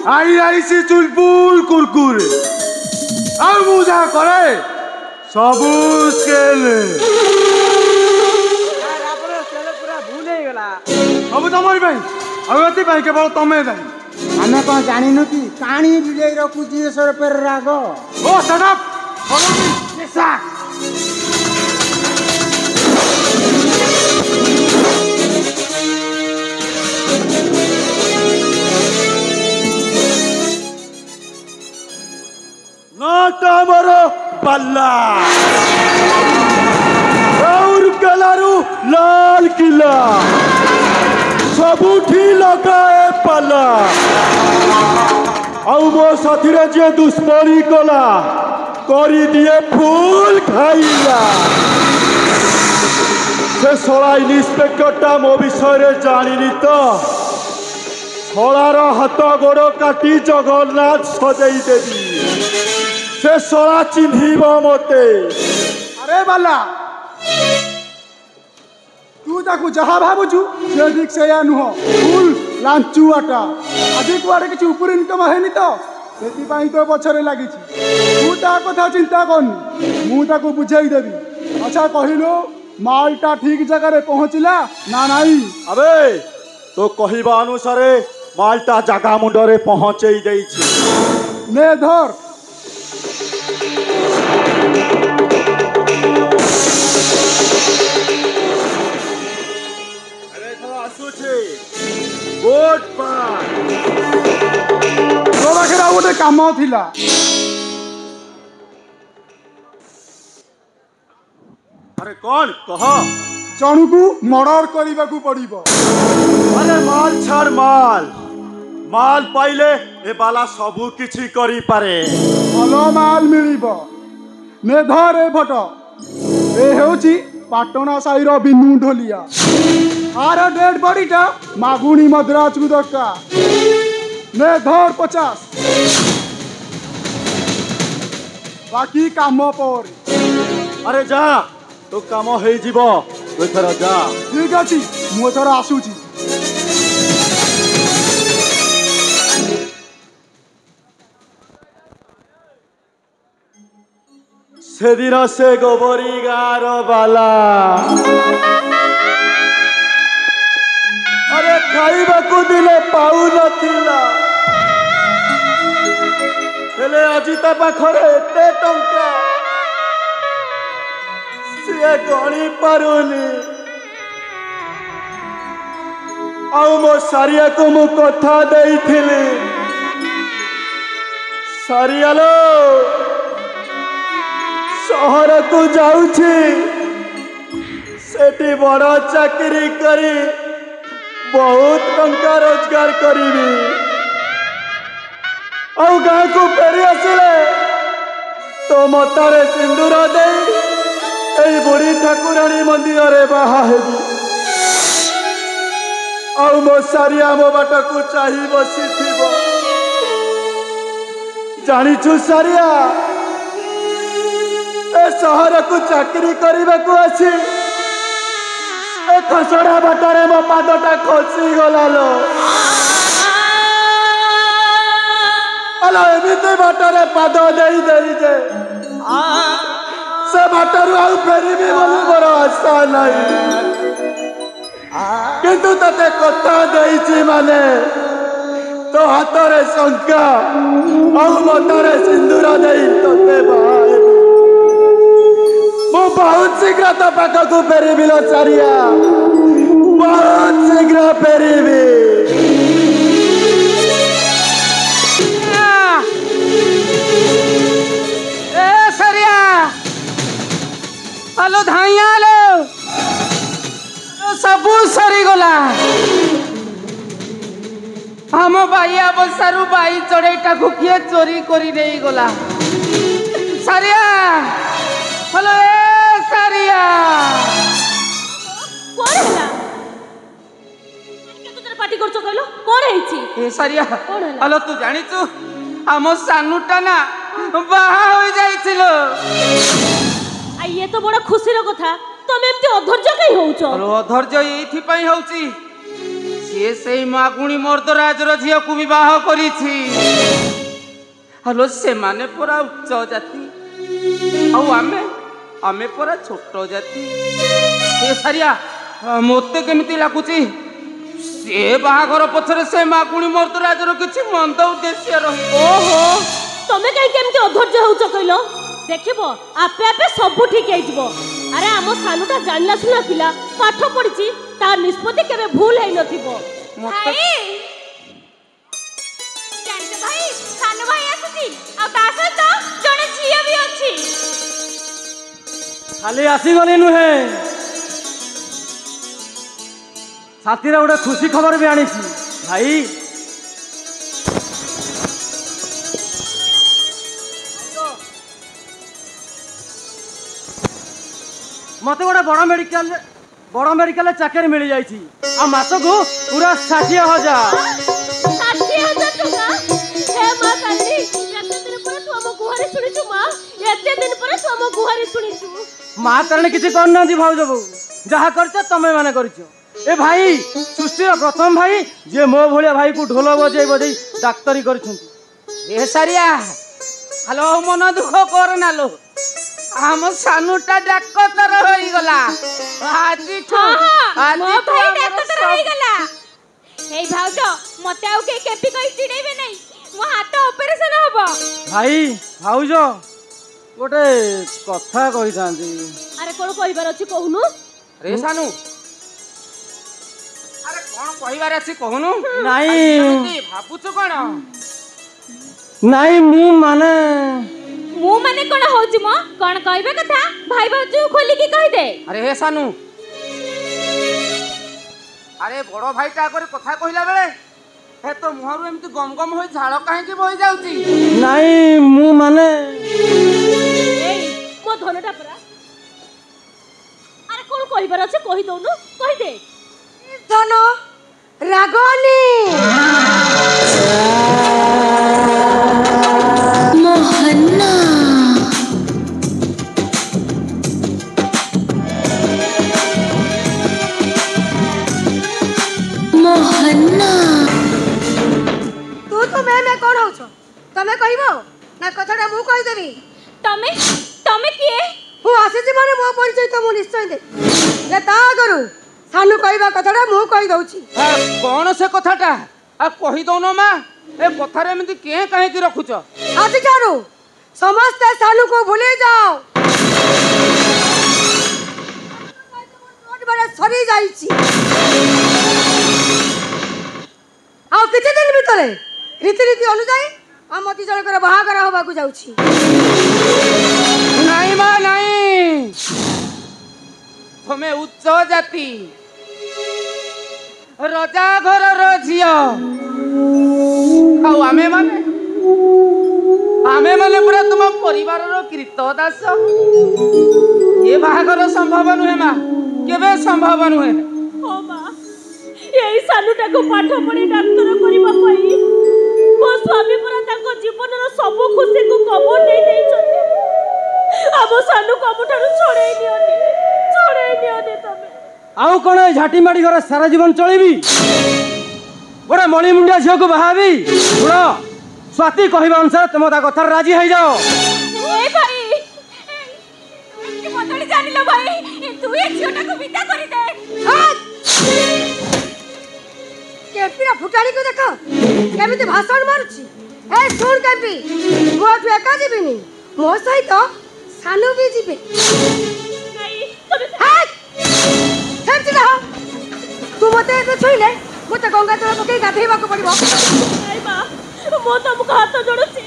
आई से चुलबुल कुरकुरे और मुझा करे सबू स्केल सब तमरी भाई अगति भाई केवल तमे भाई आमे कौन जानिनु कि काणी बिजय रखुची सर पर राग ओ शट अप फॉलो मी कैसा नाटा मरो बल्ला और कलारू लाल किला सबुठी लगाए पला आउ मो साथी रे जे दुश्मनी कला करी दिए फूल खाइला से सोला इन्स्पेक्टरटा मो विषय जानिनी तो सोलार हाथ गोड़ काटी जगन्नाथ सजाई देवी से सोला चिन्हिब मते। अरे बाला तू ताकू जहा भाबुचु से दिख से या नुह फुल लांचुआटा आदि कुआडे किछि ऊपर इनकम हेनी तो सेति पाई तो पछरे लागि तू ता कथा चिंता करनी मु ताकू बुझाई देबी। अच्छा कहिलो मालटा ठीक जगह रे पहुंचला ना नाही? अबे तो कहिबा अनुसार मालटा जगह मुंडरे पहुंचई देइछि ने धर गोट पार तो पाखे गोटे काम थिला अरे कौन कह जणुकू मर्डर करने को पड़िबो। अरे माल छाड़ माल माल पाइले ए बाला सबु किछि करी पारे भलो माल मिलिबो ने धर ए फोटो ए हेउची पाटना साईर बिनु ढोलिया आर डेड बॉडीटा मागुणी मद्राज को दरकार ने धर 50 बाकी काम पर। अरे जा तो काम हे जीवो एथरा जा। ठीक अछि मु एथरा आसुची। से दिन से गोबरी गार बाला अरे खाइबाकू दिले पाउ नथिला हेले आजी ता पाखरे एते टंका से गणी पारुनी आउ मो सारिया को मु कथा देइथिली सारियालो शहर को जाऊछी सेठी बड़ चाकरी करी बहुत टंका रोजगार करीबी और गाँ को फेरी आसिले तो मतारे सिंदूर दे एई बुढ़ी ठाकुराणी मंदिर रे बाहा हेबी और मो सारिया मो बाट को चाही बसी थिबो। जानिछु सारिया ए शहर को चाकरी करने को आसी ए खसड़ा बाटारे मो पादटा खसी गला लो अलो एमिते बाटारे पाद देई देई जे से बाटारू आउ फेरीबी बोली मोर आशा नहीं किंतु तते कथा देइछि माने तो हाथरे शंका और मतरे सिंदूर देई तते बाहे मु बहुत शीघ्र तो पाख को फेरबी लो सारिया बहुत शीघ्र फेरबी। ए सारिया आलो धाइया लो सबू सरी गला हम बाइया बसारू बाई चढ़ेटा को किए चोरी करी नहीं गला सारिया हेलो ए सारिया कोन हला के तोरे पार्टी करछो कहलो कोन हेछि ए सारिया हेलो तू जानिछु हम सानुटा ना बाहा होई जाइछिलो आ ये तो बड़ा खुशी रो कथा तमे एमती अधैर्य कई होउछो। हेलो अधैर्य एथि पई होउछि से सेई मागुणी मर्दराज रो झिया को विवाह करिछि हेलो से माने पूरा उच्च जाति औ आमे पूरा छोट जाति ए सारिया मते केमिति लागुछि से बाहाघर पछरे से मागुणी मर्दराज रो किछि मंद उद्देश्य रही। ओहो तमे काई केमिति अधैर्य होउछो कहलो देखिबो आपे आपे सब ठीक हे जिवो। अरे आमो सानुटा जानला सुना पिला पाठ पढिछि ता निष्पत्ति केबे भूल हे नथिबो। भाई जानते भाई सानु भाई आसुची आ ता सହିତ जने झिया भी अछि खाली आसी गली नुहे साथी रे गोटे खुशी खबर भी आनी भाई मत गोटे बड़ मेडिकल चाकरी मिल जाइए आ मास को पूरा 60,000 माँ तारणी किसी करना भाउज बो जहाँ कर तमें मैंने कर ए भाई सृष्टि प्रथम भाई जे मो भाया भाई को ढोल बजे बजे डाक्तरी कर सारिया हेलो मन दुख करना लो आम सानुटा डाक्तर होई गला आज भाउज मते आउ के केपी कहि चिड़ेबे नै मो हाथ ऑपरेशन हबो भाई भाउज गोटे कथा कहि थांती अरे कोन कहिबार अछि कहूनु रे सानु अरे कोन कहिबार अछि कहूनु नहीं भाबुछु कोन नहीं मु माने कोन होउची मो कोन कहबे कथा भाई भाउजू खोली की कहि दे अरे हे सानु अरे बड़ भाईटा कर कथा कहला बेले हे तो मुहरु एमती गम गम होई झाळ काहे की बहि जाउची नहीं मु माने मो धनटा परा अरे कोन कहिबार अछि कहि दउनु कहि दे धन रागनी मोहन्ना मोहन्ना तू तो मैं कौन हो तमे कहबो ना कथाटा मु कहि देबी तमे किए हूँ आसी माने मो परिचय तो मु निश्चय दे ले ता करू सानू कहबा कथाटा मु कहि दउची कौन से कथाटा आ कहि दउनो मा ए कथारे एमती के काहे की रखुछ आज ठारू समस्त सानू को भूले जाओ बड़े सरी जाईची आ किछि दिन भितरे रीति अनुसार हम अति जनकर बाहागर होबा को जाउची नहीं मा नहीं तुमे उच्च जाति रजा घर झियो आमे माने पूरा तुम परिवार कृत दास ये बाहागर संभव नुहे मा केबे संभव नुहे ओ मा एई सानुटा को पाठ पढ़ी डाक्टर करिबा पई मो स्वामी पूरा ताको जीवनर सब खुशी को कबूल नहीं देई छथि अब सानु कबूठारु छोड़े नियोनी तमे आउ कोन झाटी माडी घर सारा जीवन चलेबी गोटे मणि मुंडिया झियो को बहाबी सुन स्वाति कहबा अनुसार तुम ता कथा राजी हो जाओ ए भाई की बदली जानिलो भाई तू ए झियोटा को विदा करि दे केपीरा फुटाड़ी को देखो केमिति भाषण मारुची ए सुन केपी मो तू एका जीबिनी मो सहित सानू भी जीबे नहीं तमे हेट रहो तू मते तो छुइले मते गंगा जल पके गाधेबा को पड़िबो नहीं बा मो तुमको हाथ जोड़ुची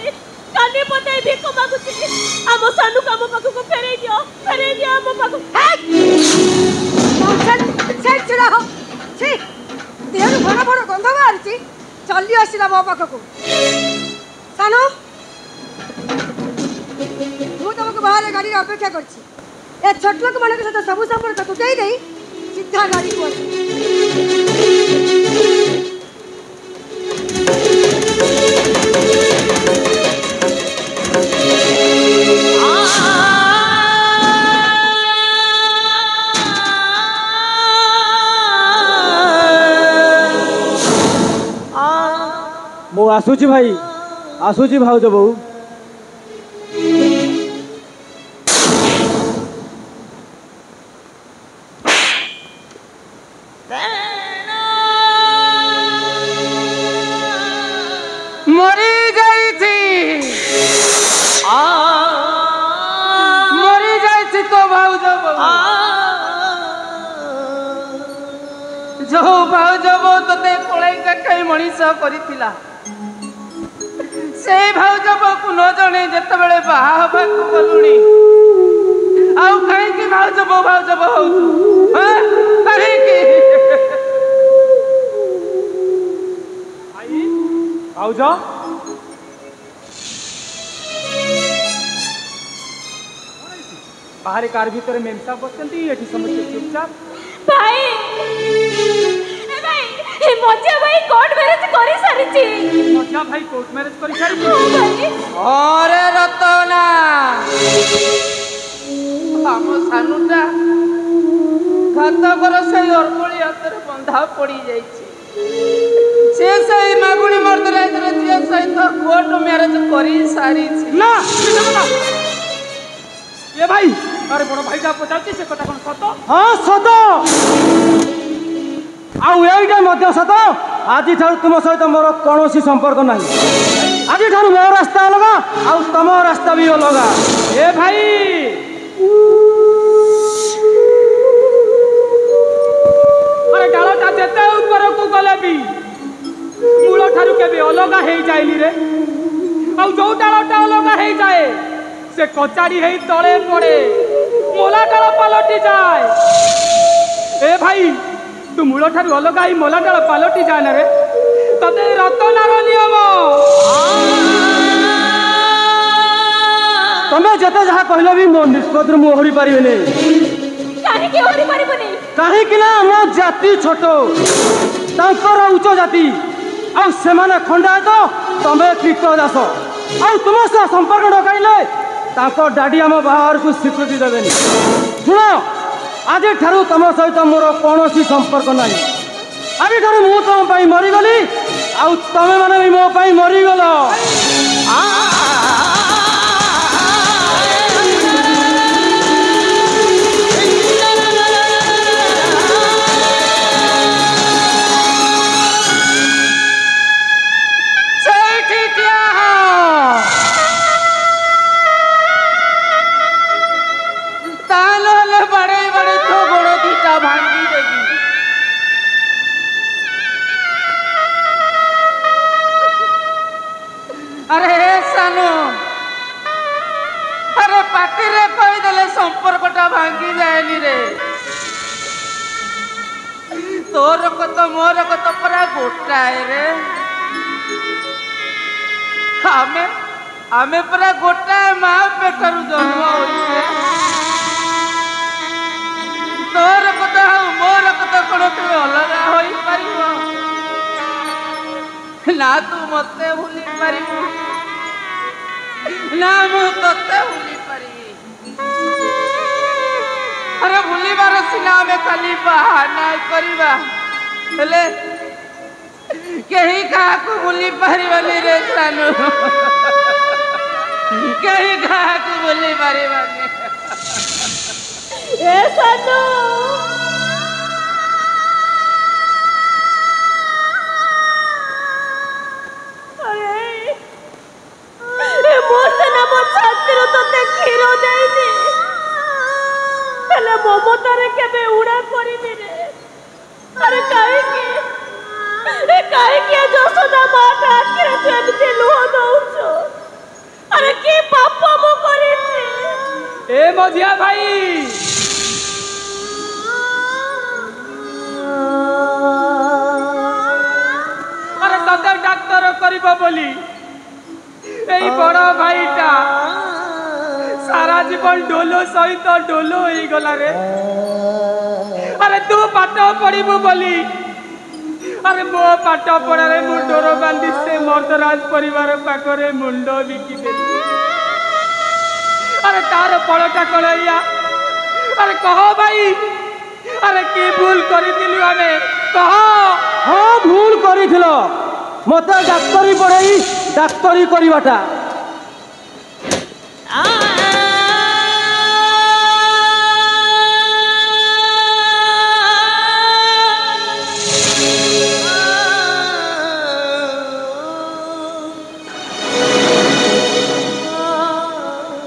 कानी पते भिख मागुची हम सानू काम पाखु को फेरे दियो हम पाखु हेट रहो छी देहरु बड़ बड़ गंध बाहरची चली आसिला मो पाखको सानो मु तुमको बाहर गाड़ी अपेक्षा करछी ए छोट लोक माने के साथ सब संपर्क टूटाई देई सीधा गाड़ी को मो आसुची भाई आसुची भाउज बो मरी गई थी तो भाउज जो भाउज बो तते पळाई काई मनीष करिथिला से भाउज बो को न जणे जते बेले बाहा हबा को गलुणी आउ काई की भाउज बो हो हां काई की भाई भाउज बाहर कार भीतर मेमसा बसती एठी समस्या चुपचाप भाई भाई ए मजा भाई कोर्ट मैरिज करी सारिची मजा भाई कोर्ट मैरिज करी सारिची भाई अरे रतना हम सानुटा घातकर से अर्पणी हाथ बंधा पड़ी जाइछि से सही मागुणी मर्दराज रे झियो सहित कोर्ट मैरिज करी सारिछि ना ये भाई अरे बड़ भाई का पचाची से कथा कोन सत हाँ सत आउ एइटा मध्य सत आज ठार तुम सहित मोर कौनसी संपर्क नहीं आज ठार मो रास्ता अलगा आउ तम रास्ता भी अलगा ए भाई अरे डालटा जेते ऊपर को गले भी मूल ठारू के भी अलगा हे जाइली रे आउ जो डालटा अलगा हे जाए से कचाड़ी हे तळे पड़े मोला डाल पलटी जाए ए भाई तू मूल ठारू अलगा ही मोला डाल पलटी जाए ना रे तते रतनार नियम तमे जते जहा कहलो भी मो निष्पत्र मु हरि परिबे काहे के ओरी परिबनी काहे कि ना मो जाति छोट तांकर उच्च जाति आ सेमाने खंडायत तमे कृत दास आ तुम से संपर्क डकाइले तांको डाडी आम बाहर को स्वीकृति देबेनी सुनो आज ठारू तम सहित मोर कौनसी संपर्क नहीं आज ठारू मु तुम पाई मरी गली आ तमे माने भी मो पाई मरी गलो संपर्कटा भांगी जाएनी रे तोर कत मोर कत परा गोटाए रे आमे परा गोटाए माँ पेटरू जन्म होइछे तोर कत मोर कत कोन तू अलगा होई परिबो ना तू मते भूली परिबो ना मु तते भूली परिबी अरे भूली बार सिना में खाली बहाना करिबा हेले केही कहा को भूली परिबनी रे सानु केही कहा को भूली परिबनी ए सानु अरे ए मोसना मो छाती रो तो खीरो देनी हेले ममतारे केबे उड़ा करिबे रे अरे काहे के जसोदा माता आखिरे तू एमती लुह दउछु अरे की पाप मो करिछि ए मझिया भाई अरे तते डाक्टर करिबो बोली এই বড় ভাইটা সারা জীবন ডোলো সহিত ডোলো হয়ে গলা রে আরে তু পাঠ পড়িবু বলি আরে মো পাঠ পড়ারে মু ডোর বান্ধি সে মর্দরাজ পরিবার পাখরে মুন্ড বিকি দেলি আরে তার পড়টা কলাইয়া আরে কহ ভাই আরে কি ভুল করিছিলু আমি কহ हाँ भूल करिथिल मते डाक्टरी पढ़ाई डाक्टरी करिवाटा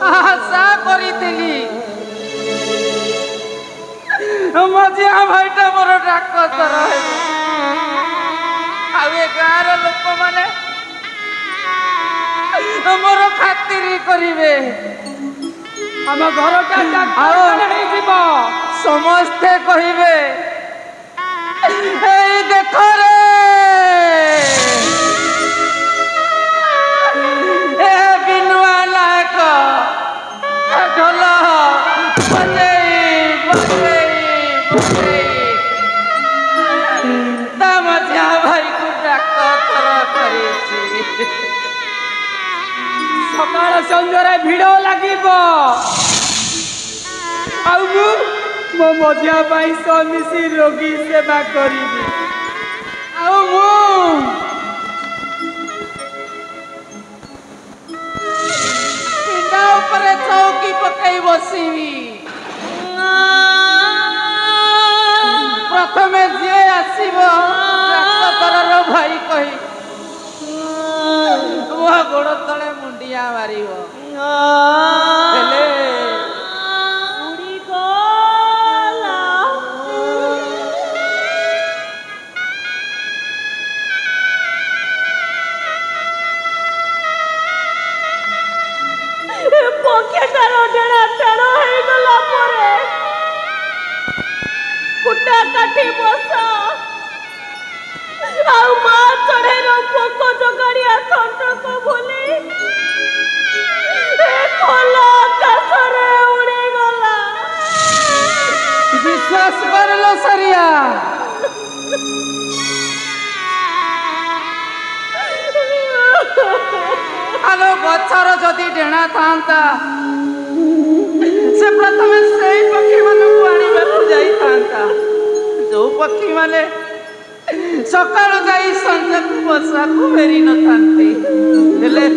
आशा करिथिली मझिया भाईटा मोर डाक्टर हेबे आवे गार लोक माने मोर खातिरी करिवे हम घर का डाक्टर नहीं जीव समस्ते कहिबे ए देखो रे ए बिनुआ लायक ढोल ଚଞ୍ଜରେ ଭିଡ଼ ଲାଗିବ। ଆଉ ମୋ ମଝିଆ ପାଇଁ ସହ ମିଶି ରୋଗୀ ସେବା କରିବି। ଆଉ ମୁଁ ପିଣ୍ଡା ଉପରେ ଚୌକି ପକାଇ ବସିବି। ପ୍ରଥମେ ଯିଏ ଆସିବ ଡାକ୍ତରର ଭାଇ କହି ମୋ ଗୋଡ଼ ତଳେ ମୁଣ୍ଡିଆ ମାରିବ। ହେଲେ ପକ୍ଷୀଟାର ଡେଣା ଟାଣ ହେଇଗଲା ପରେ କୁଟା କାଠି ବସା ଆଉ ମା ଚଢ଼େଇର ପୋକ ଜଗାଡ଼ିଆ ଥଣ୍ଟକୁ ଭୁଲି ଖୋଲା ଆକାଶରେ ଉଡ଼ିଗଲା। ବିଶ୍ୱାସ କରିଲ ସାରିଆ? ଆଲୋ ଗଛର ଯଦି ଡେଣା ଥାନ୍ତା ସେ ପ୍ରଥମେ ସେଇ ପକ୍ଷୀମାନଙ୍କୁ ଆଣିବାକୁ ଯାଇଥାନ୍ତା ଯୋଉ ପକ୍ଷୀମାନେ ସକାଳୁ ଯାଇ ସଞ୍ଜକୁ ବସାକୁ ଫେରି ନଥାନ୍ତି। ହେଲେ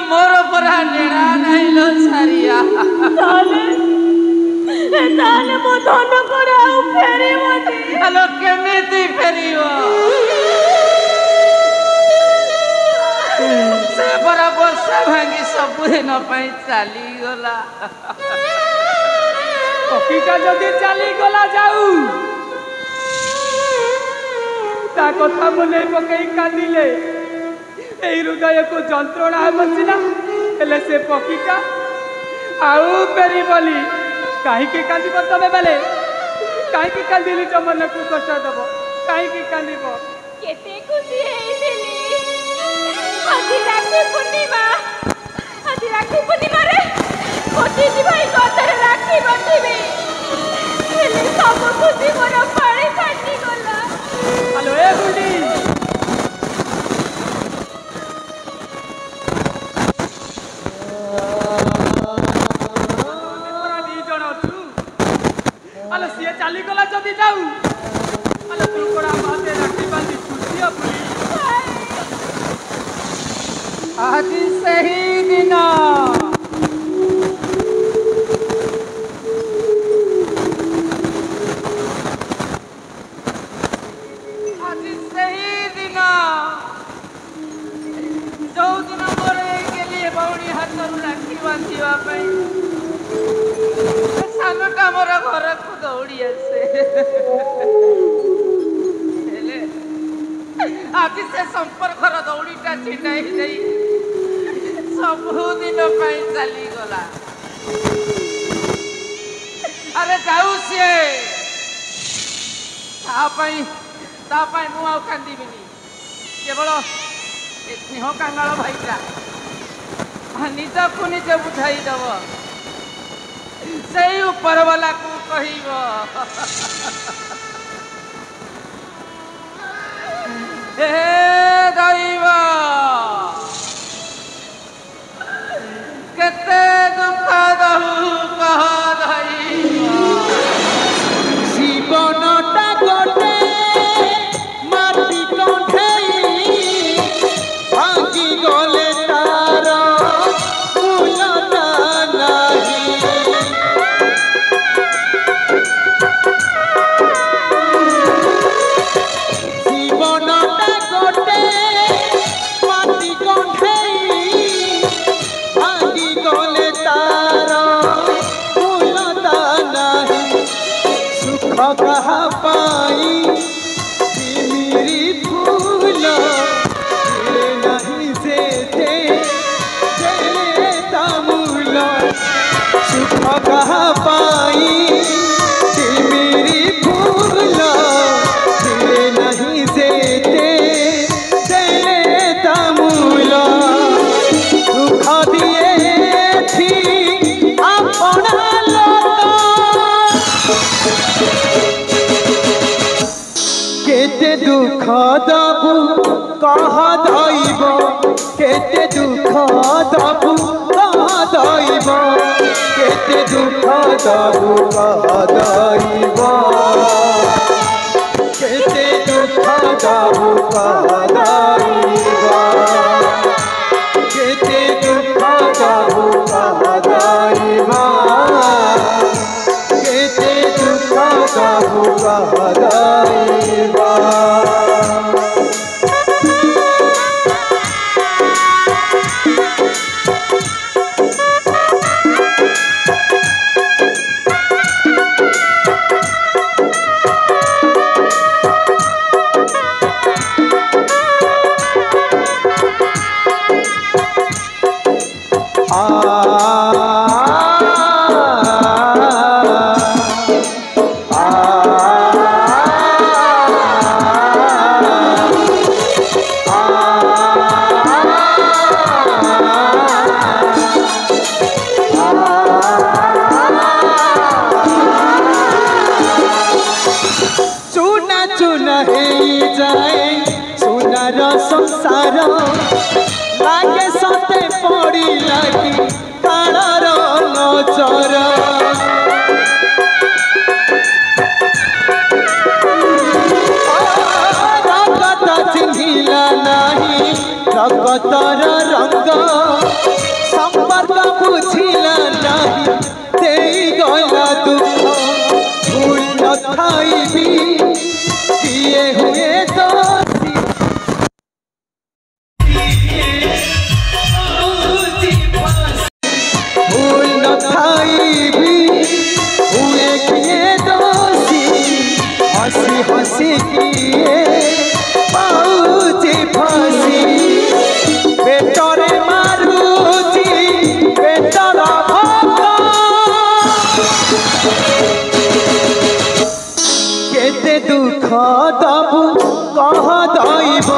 ମୋର ପରା ଡେଣା ନାହିଁ ଲୋ ସାରିଆ। ତାହେଲେ ମୋ ଧନ କଣ ଆଉ ଫେରିବନି? ଆଲୋ କେମିତି ଫେରିବ? ସେ ପରା ବର୍ଷା ଭାଙ୍ଗି ସବୁଦିନ ପାଇଁ ଚାଲିଗଲା। ପକ୍ଷୀଟା ଯଦି ଚାଲିଗଲା ଯାଉ ତା କଥା ମନେ ପକେଇ କାନ୍ଦିଲେ এই ହୃଦୟକୁ ଯନ୍ତ୍ରଣା ହେବ ସିନା, ହେଲେ ସେ ପକ୍ଷୀଟା ଆଉ ଫେରିବନି। କାହିଁକି କାନ୍ଦିବ ତମେ ବେଲେ? କାହିଁକି କାନ୍ଦି ନିଜ ମନକୁ କଷ୍ଟ ଦେବ? କାହିଁକି କାନ୍ଦିବ? କେତେ ଖୁସି ହେଇଥିଲି ଆଜି ରାକ୍ଷୀ ପୂର୍ଣ୍ଣିମା। ଆଜି ରାକ୍ଷୀ ପୂର୍ଣ୍ଣିମାରେ ଖୋଜିଛି ଭାଇ ଗଛରେ ରାକ୍ଷୀ ବାନ୍ଧିବି, ହେଲେ ସବୁ ଖୁସି ମୋର ପାଣି ଫାଟିଗଲା। ହ୍ୟାଲୋ ଏ ଗୁଣ୍ଡି, ସିଏ ଚାଲିଗଲା ଯଦି ଯାଉ ତୁ କଣ ଆମ ହାତେ ରାକ୍ଷୀ ବାନ୍ଧି ଖୁସି ହବୁନି? ଆଜି ସେହି ଦିନ ଯୋଉଦିନ ମୋର ଏଇ ଗେଲି ଭଉଣୀ ହାତରୁ ରାକ୍ଷୀ ବାନ୍ଧିବା ପାଇଁ ସାନଟା ମୋର ଘରକୁ ଦୌଡ଼ି ଆସେ। ହେଲେ ଆଜି ସେ ସମ୍ପର୍କର ଦୌଡ଼ିଟା ଛିଣ୍ଡାଇ ଦେଇ ସବୁଦିନ ପାଇଁ ଚାଲିଗଲା। ଆରେ ଯାଉ ସିଏ, ତା ପାଇଁ ମୁଁ ଆଉ କାନ୍ଦିବିନି। କେବଳ ଏ ସ୍ନେହ କାଙ୍ଗାଳ ଭାଇଟା ନିଜକୁ ନିଜେ ବୁଝାଇ ଦେବ, ସେଇ ଉପରବାଲାକୁ କହିବ ହେ ଦୈବ କେତେ ଦୁଃଖ ଦହୁ କହ ଦୈବ। ଜୀବନଟା ଗୋଟେ ମାଟି କଣ୍ଢେଇ ଭାଙ୍ଗି ଗଲେ ତାର ମୂଲତା ନାହିଁ। ଜୀବନଟା ଗୋଟେ ମାଟି କଣ୍ଢେଇ ଭାଙ୍ଗି ଗଲେ ତାର ମୂଲତା ନାହିଁ। ସୁଖ କାହା ପାଇଁ ତିମିରି ଫୁଲ ନାହିଁ ସେତେ ତା ମୂଲ। ସୁଖ କାହା ପାଇଁ ତିମିରି ଫୁଲ ନାହିଁ ସେତେ ତା ମୂଲ। ଦୁଃଖ ଦିଏ ଏଠି ଆପଣା ଲୋକ, କେତେ ଦୁଃଖ ଦବୁ କହ ଦଇବ, କେତେ ଦୁଃଖ दबु दैब केते दुख दबु दैब केते दुख दबु दैब केते दुख दबु दैब केते दुख दबु दैब संसार लागे सते पड़ी लागी काळर नजर रगत चिन्हिला नाही रगतर रंग संपर्क बुझिला नाही देई गला दुख भूल न थाई भी किए हुए तो हसी किए पाउची फांसी पेटरे मारुची पेटर भोग केते दुख दबु कह दैब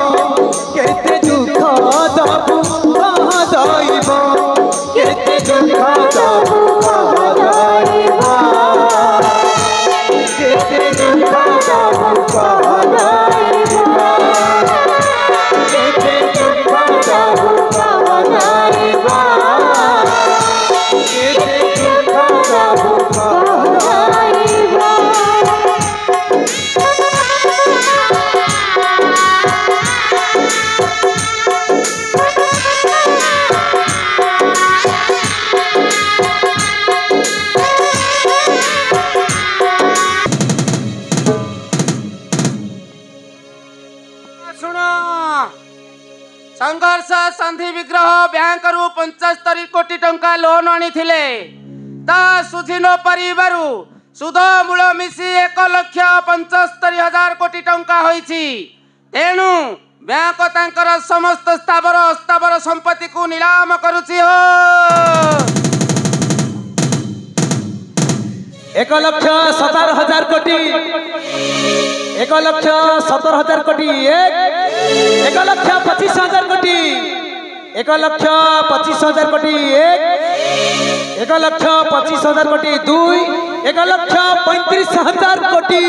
केते दुख दबु कह दैब केते दुख दबु कह दैब केते दुख दबु संघर्ष संधि विग्रह बैंक रु 75 कोटी टंका लोन आनी ता सुझी न परिबारु सुध मूल मिसी 1,75,000 कोटी टंका होईछि। तेणु बैंक तांकर समस्त स्थावर अस्थावर संपत्ति को नीलाम करुछि हो 1,17,000 कोटी 1,17,000 कोटी 1,25,000 कोटी 1,25,000 कोटी 1,25,000 कोटी 2 1,35,000 कोटी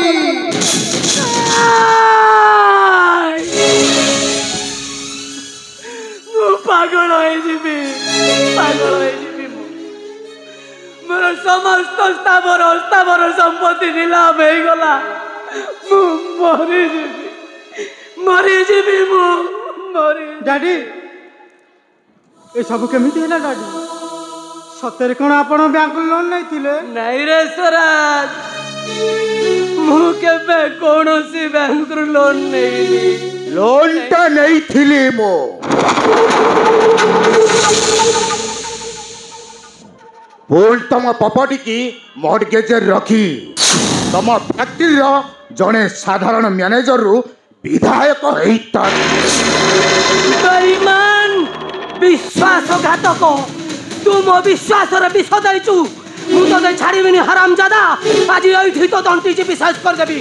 पागल मोर समस्त स्थावर संपत्ति नीलाम हो गला मरी जीवी डैडी ये सब केमिति हैला डैडी सତରେ कौन आपण बैंक लोन नहीं नहीं रे स्वराज मु केबे कोनोसी बैंक रु लोन नहीं लोन ता नहीं थिली मो बोल तम प्रॉपर्टी की मॉर्गेज रखी तम फैक्ट्री रो जने साधारण मैनेजर रु विधायक हेता बेईमान विश्वासघातक तू मो विश्वास रे विष दैचु मु तो छाड़ीबिनी हरामजादा आज एठी तो दंती जी विश्वास कर देबी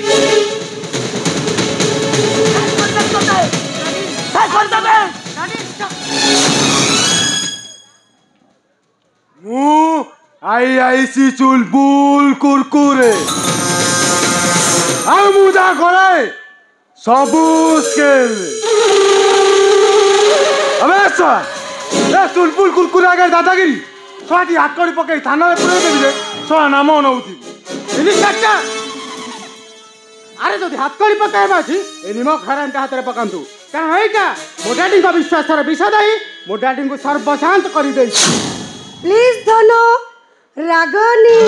आईआईसी चुलबुल कुरकुरे आ मुजा करे सबू स्केल अबे सर ए सुलपुल कुरकुरा आगे दादागिरी छुआटी हाथ कड़ी पकई थाना में पुरे देबी रे छुआ नाम नउथि इन्स्पेक्टर अरे जदि हाथ कड़ी पकाइबा छी ए निमक हराम का हाथ रे पकांतु कारण एटा मोडाडी को विश्वास रे विषदाई मोडाडी को सर्वशांत करी देई प्लीज धनो रागनी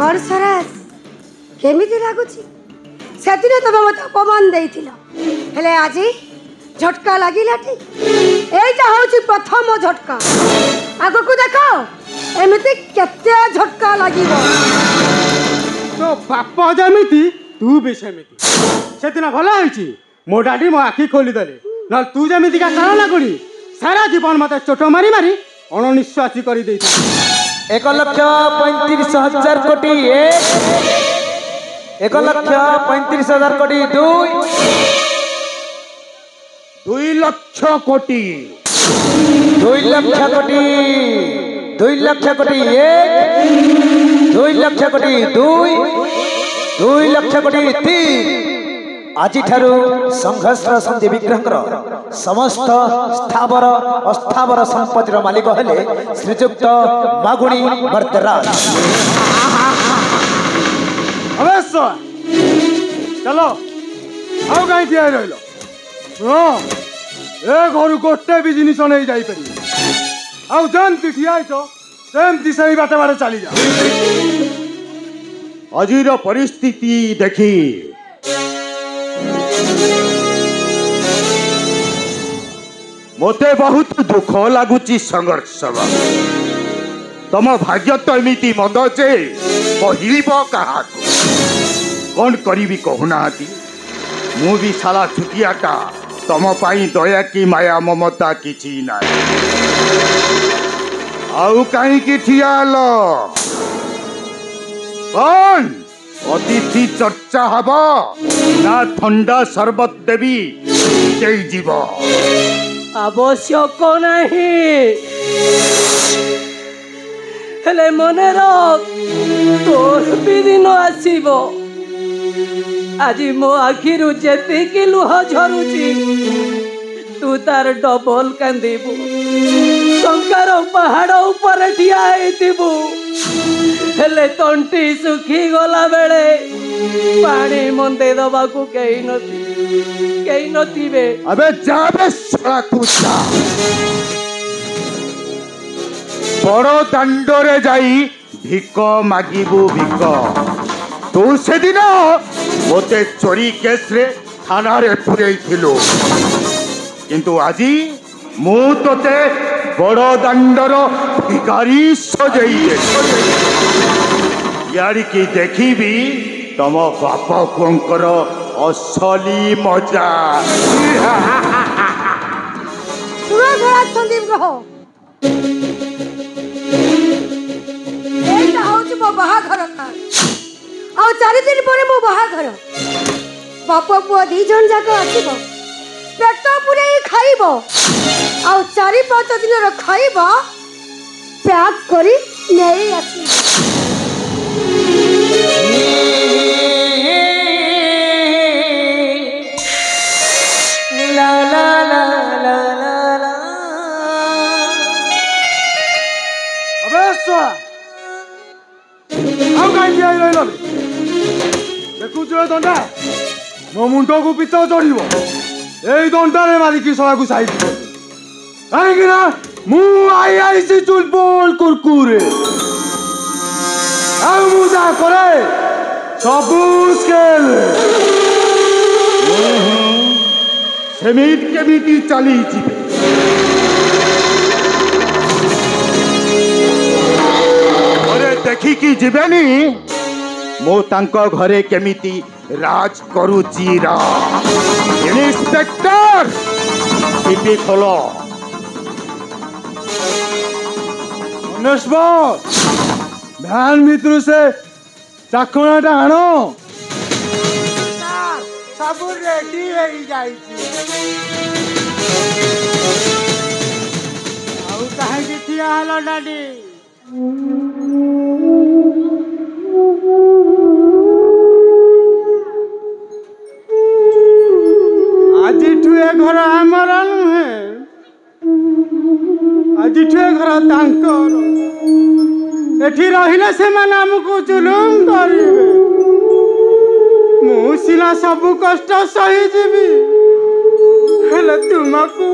और सरस केमिति लागुची सेदिन तबे मते अपमान देइथिला हेले आजी झटका लागिलाटी एटा होची प्रथम झटका आगो को देखो एमिति केते झटका लागिबो तो बाप जेमिति तू भी सेमिति सेदिन भला होईची मो डाडी मो आखी खोली देले न तू जेमिति का कारण करी सारा जीवन मते चोट मारी मारी अणनिश्वासी करी देइथा 1,35,000 कोटी 1,35,000 कोटी 2 लक्ष कोटी 2 लक्ष कोटी 2 लक्ष कोटी 1 2 लक्ष कोटी 2 2 लक्ष कोटी 3 আজি ঠাରୁ সংঘর্ষর সন্ধি বিগ্রহর সমস্ত স্থাবর অস্থাবর সম্পত্তির মালিক হলে শ্রীযুক্ত মাগুণী মর্দরাজ अवश्य चलो आउ कहीं ठिया रहिल ए घर गोटे भी जिनिस नहीं जाई पारि आउ जमती ठिया सेमती सही बाटे बाटे चली जा अजीर परिस्थिति देखी मोते बहुत दुख लगुची संघर्ष तम भाग्य तो एमती मंद जे कहब क्या कौन करी कहूना मु भी साला छुटियाटा तम पाई दया की माया ममता किछि ना आउ कहीं ठियाल कौन अतिथि चर्चा हब ना ठंडा शरबत देवी जीव आवश्यक नहीं हेले मने रख तोर भी दिन आसीबो आज मो आखिरु जेतिकी लुह झरुची तू तार डबल कांदीबू टंकार पहाड़ ऊपर ठिया हेतिबू हेले तंटी सुखी गला बेले पानी मंदे दबा को कहीं नथिबे अबे जाबे सड़ा कुचा बड़ दांडरे जाई भिक मागिबू भिक तू से दिन मोते चोरी केस रे थाना रे पुरई थिलु किंतु आजी मु तोते बड़ दांडर भिकारी सजई दे यारी की देखिबी तम बाप पुंकर असली मजा संदीप रहो एटा होची मो बाहाघर आ 4 दिन परे मो बाहाघर बाप पुआ 2 जन जाक आसीबो पेट पुरे खाइबो आ 4-5 दिन रो खाइबो पैक करी नेई आसी ला ला ला ला ला ला अवश्य आउ कहीं ठिया रहिल देखु जो दंडा मो मुंड को पित्त चढ़िबो एई दंडारे मारिकी सला को साइड कहीं ना मु आई से चुलबुल कुरकुरे आउ मुजा करे सबु स्केल सेमिट केमिटी चली जीवे अरे देखी कि जीवेनी मो तांको घरे केमिटी राज करूची रा इंस्पेक्टर टीपी खोलो नस्बत भ्यान मित्र से चाखणाटा आनो सब रेडी हो जाई आउ कहीं ठिया हलो डाडी କେବଳ ତାଙ୍କର। ଏଠି ରହିଲେ ସେମାନେ ଆମକୁ ଜୁଲୁମ କରିବେ। ମୁଁ ସିନା ସବୁ କଷ୍ଟ ସହିଯିବି, ହେଲେ ତୁମକୁ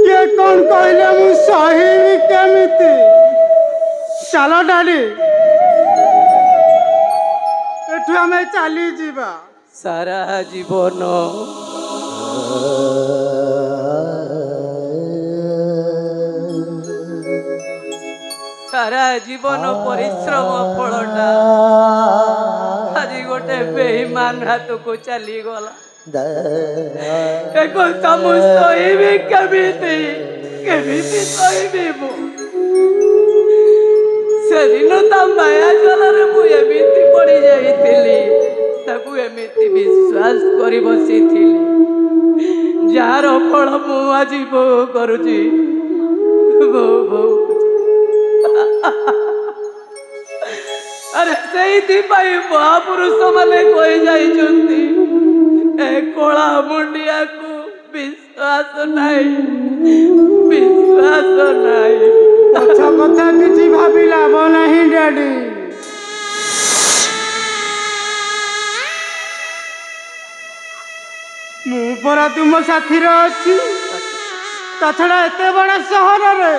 କିଏ କ'ଣ କହିଲେ ମୁଁ ସହିବି କେମିତି? ଚାଲ ଡାଡି, ଏଠୁ ଆମେ ଚାଲିଯିବା। ସାରା ଜୀବନ ସାରା ଜୀବନ ପରିଶ୍ରମ ଫଳଟା ଆଜି ଗୋଟେ ବେଇମାନ ହାତକୁ ଚାଲିଗଲା। ଏ କଥା ମୁଁ ସହିବି କେମିତି? କେମିତି ସହିବି ମୁଁ? ସେଦିନ ତା ମାୟା ଜଳରେ ମୁଁ ଏମିତି ପଡ଼ି ଯାଇଥିଲି, ତାକୁ ଏମିତି ବିଶ୍ୱାସ କରି ବସିଥିଲି, ଯାହାର ଫଳ ମୁଁ ଆଜି ଭୋଗ କରୁଛି। ଆରେ ସେଇଥିପାଇଁ ମହାପୁରୁଷ ମାନେ କହି ଯାଇଛନ୍ତି, ଏ କଳା ମୁଣ୍ଡିଆକୁ ବିଶ୍ୱାସ ନାହିଁ, ବିଶ୍ୱାସ ନାହିଁ। ପଛ କଥା କିଛି ଭାବି ଲାଭ ନାହିଁ ଡାଡି। ମୁଁ ପରା ତୁମ ସାଥିରେ ଅଛି। ତା ଛଡ଼ା ଏତେ ବଡ଼ ସହରରେ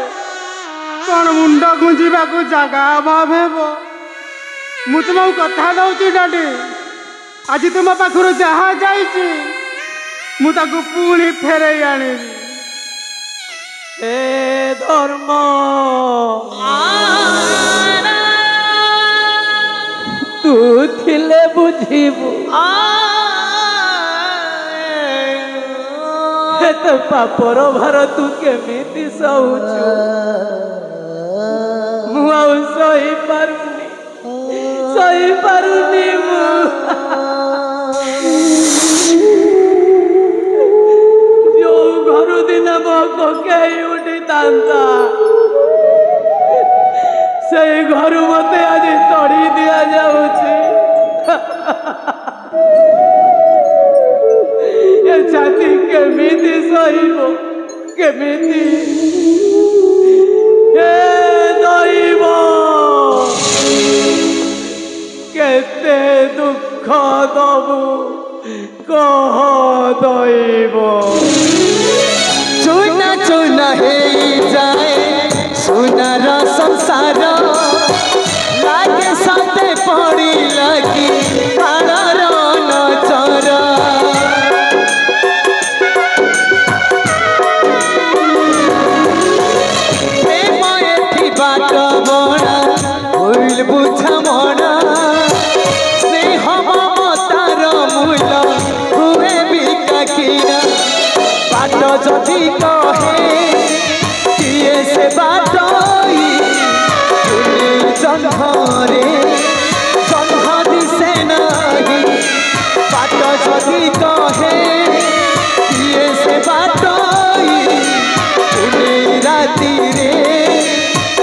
କ'ଣ ମୁଣ୍ଡ ଗୁଞ୍ଜିବାକୁ ଜାଗା ଅଭାବ ହେବ? ମୁଁ ତୁମକୁ କଥା ଦଉଛି ଡାଡି, ଆଜି ତୁମ ପାଖରୁ ଯାହା ଯାଇଛି ମୁଁ ତାକୁ ପୁଣି ଫେରେଇ ଆଣିବି। ଏ ଧର୍ମ ତୁ ଥିଲେ ବୁଝିବୁ, ଏତେ ପାପର ଭାର ତୁ କେମିତି ସହୁଛୁ? ମୁଁ ଆଉ ସହିପାରୁନି, ସହିପାରୁନି ମୁଁ। ଯୋଉ ଘରୁ ଦିନ ମୋ କୋକେଇ ଉଠିଥାନ୍ତା, ସେଇ ଘରୁ ମତେ ଆଜି ତଡ଼ି ଦିଆଯାଉଛି। ଏ ଛାତି କେମିତି ସହିବ? କେମିତି? ଏ ଦଇବ କେତେ ଦୁଃଖ ଦବୁ କହ ଦଇବ। ଚୁନା ଚୁନା ହେଇଯାଏ ସୁନାର ସଂସାର, ଲାଗେ ସତେ ପଡ଼ିଲା କି ପ୍ରାଣର ନଜର। ପ୍ରେମ ଏଠି ବାଟ ବଣା, ଭୁଲ ବୁଝାମଣା, ସ୍ନେହ ମମତାର ମୂଲ ହୁଏ ବିକା କିଣା। ବାଟ ଯଦି କହେ କିଏ ସେ ବାଟଇ, ଜହ୍ନରେ ଜହ୍ନ ଦିଶେ ନାହିଁ। ବାଟ ଯଦି କହେ କିଏ ସେ ବାଟଇ, ରାତିରେ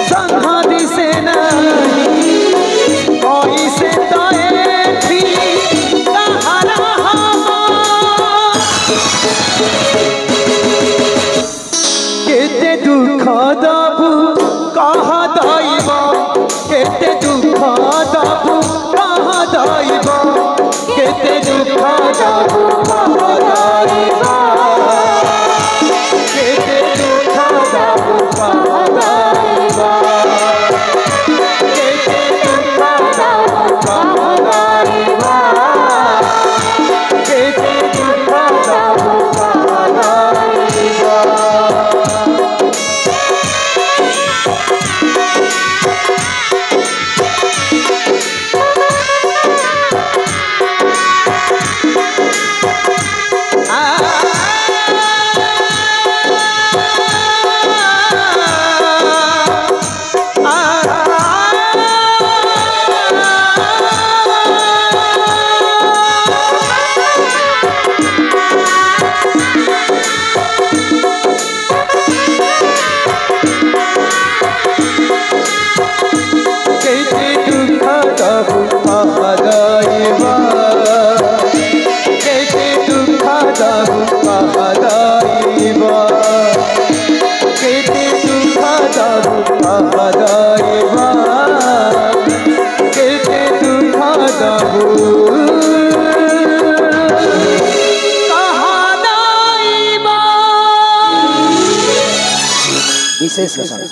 ଜହ୍ନ ଦିଶେ ନାହିଁ। କହିସେ ତ ଏଠି କାହାର ହବ, କେତେ ଦୁଃଖ ଦବୁ କହ ଦଇବ, କେତେ ଦୁଃଖ ବିଶେଷ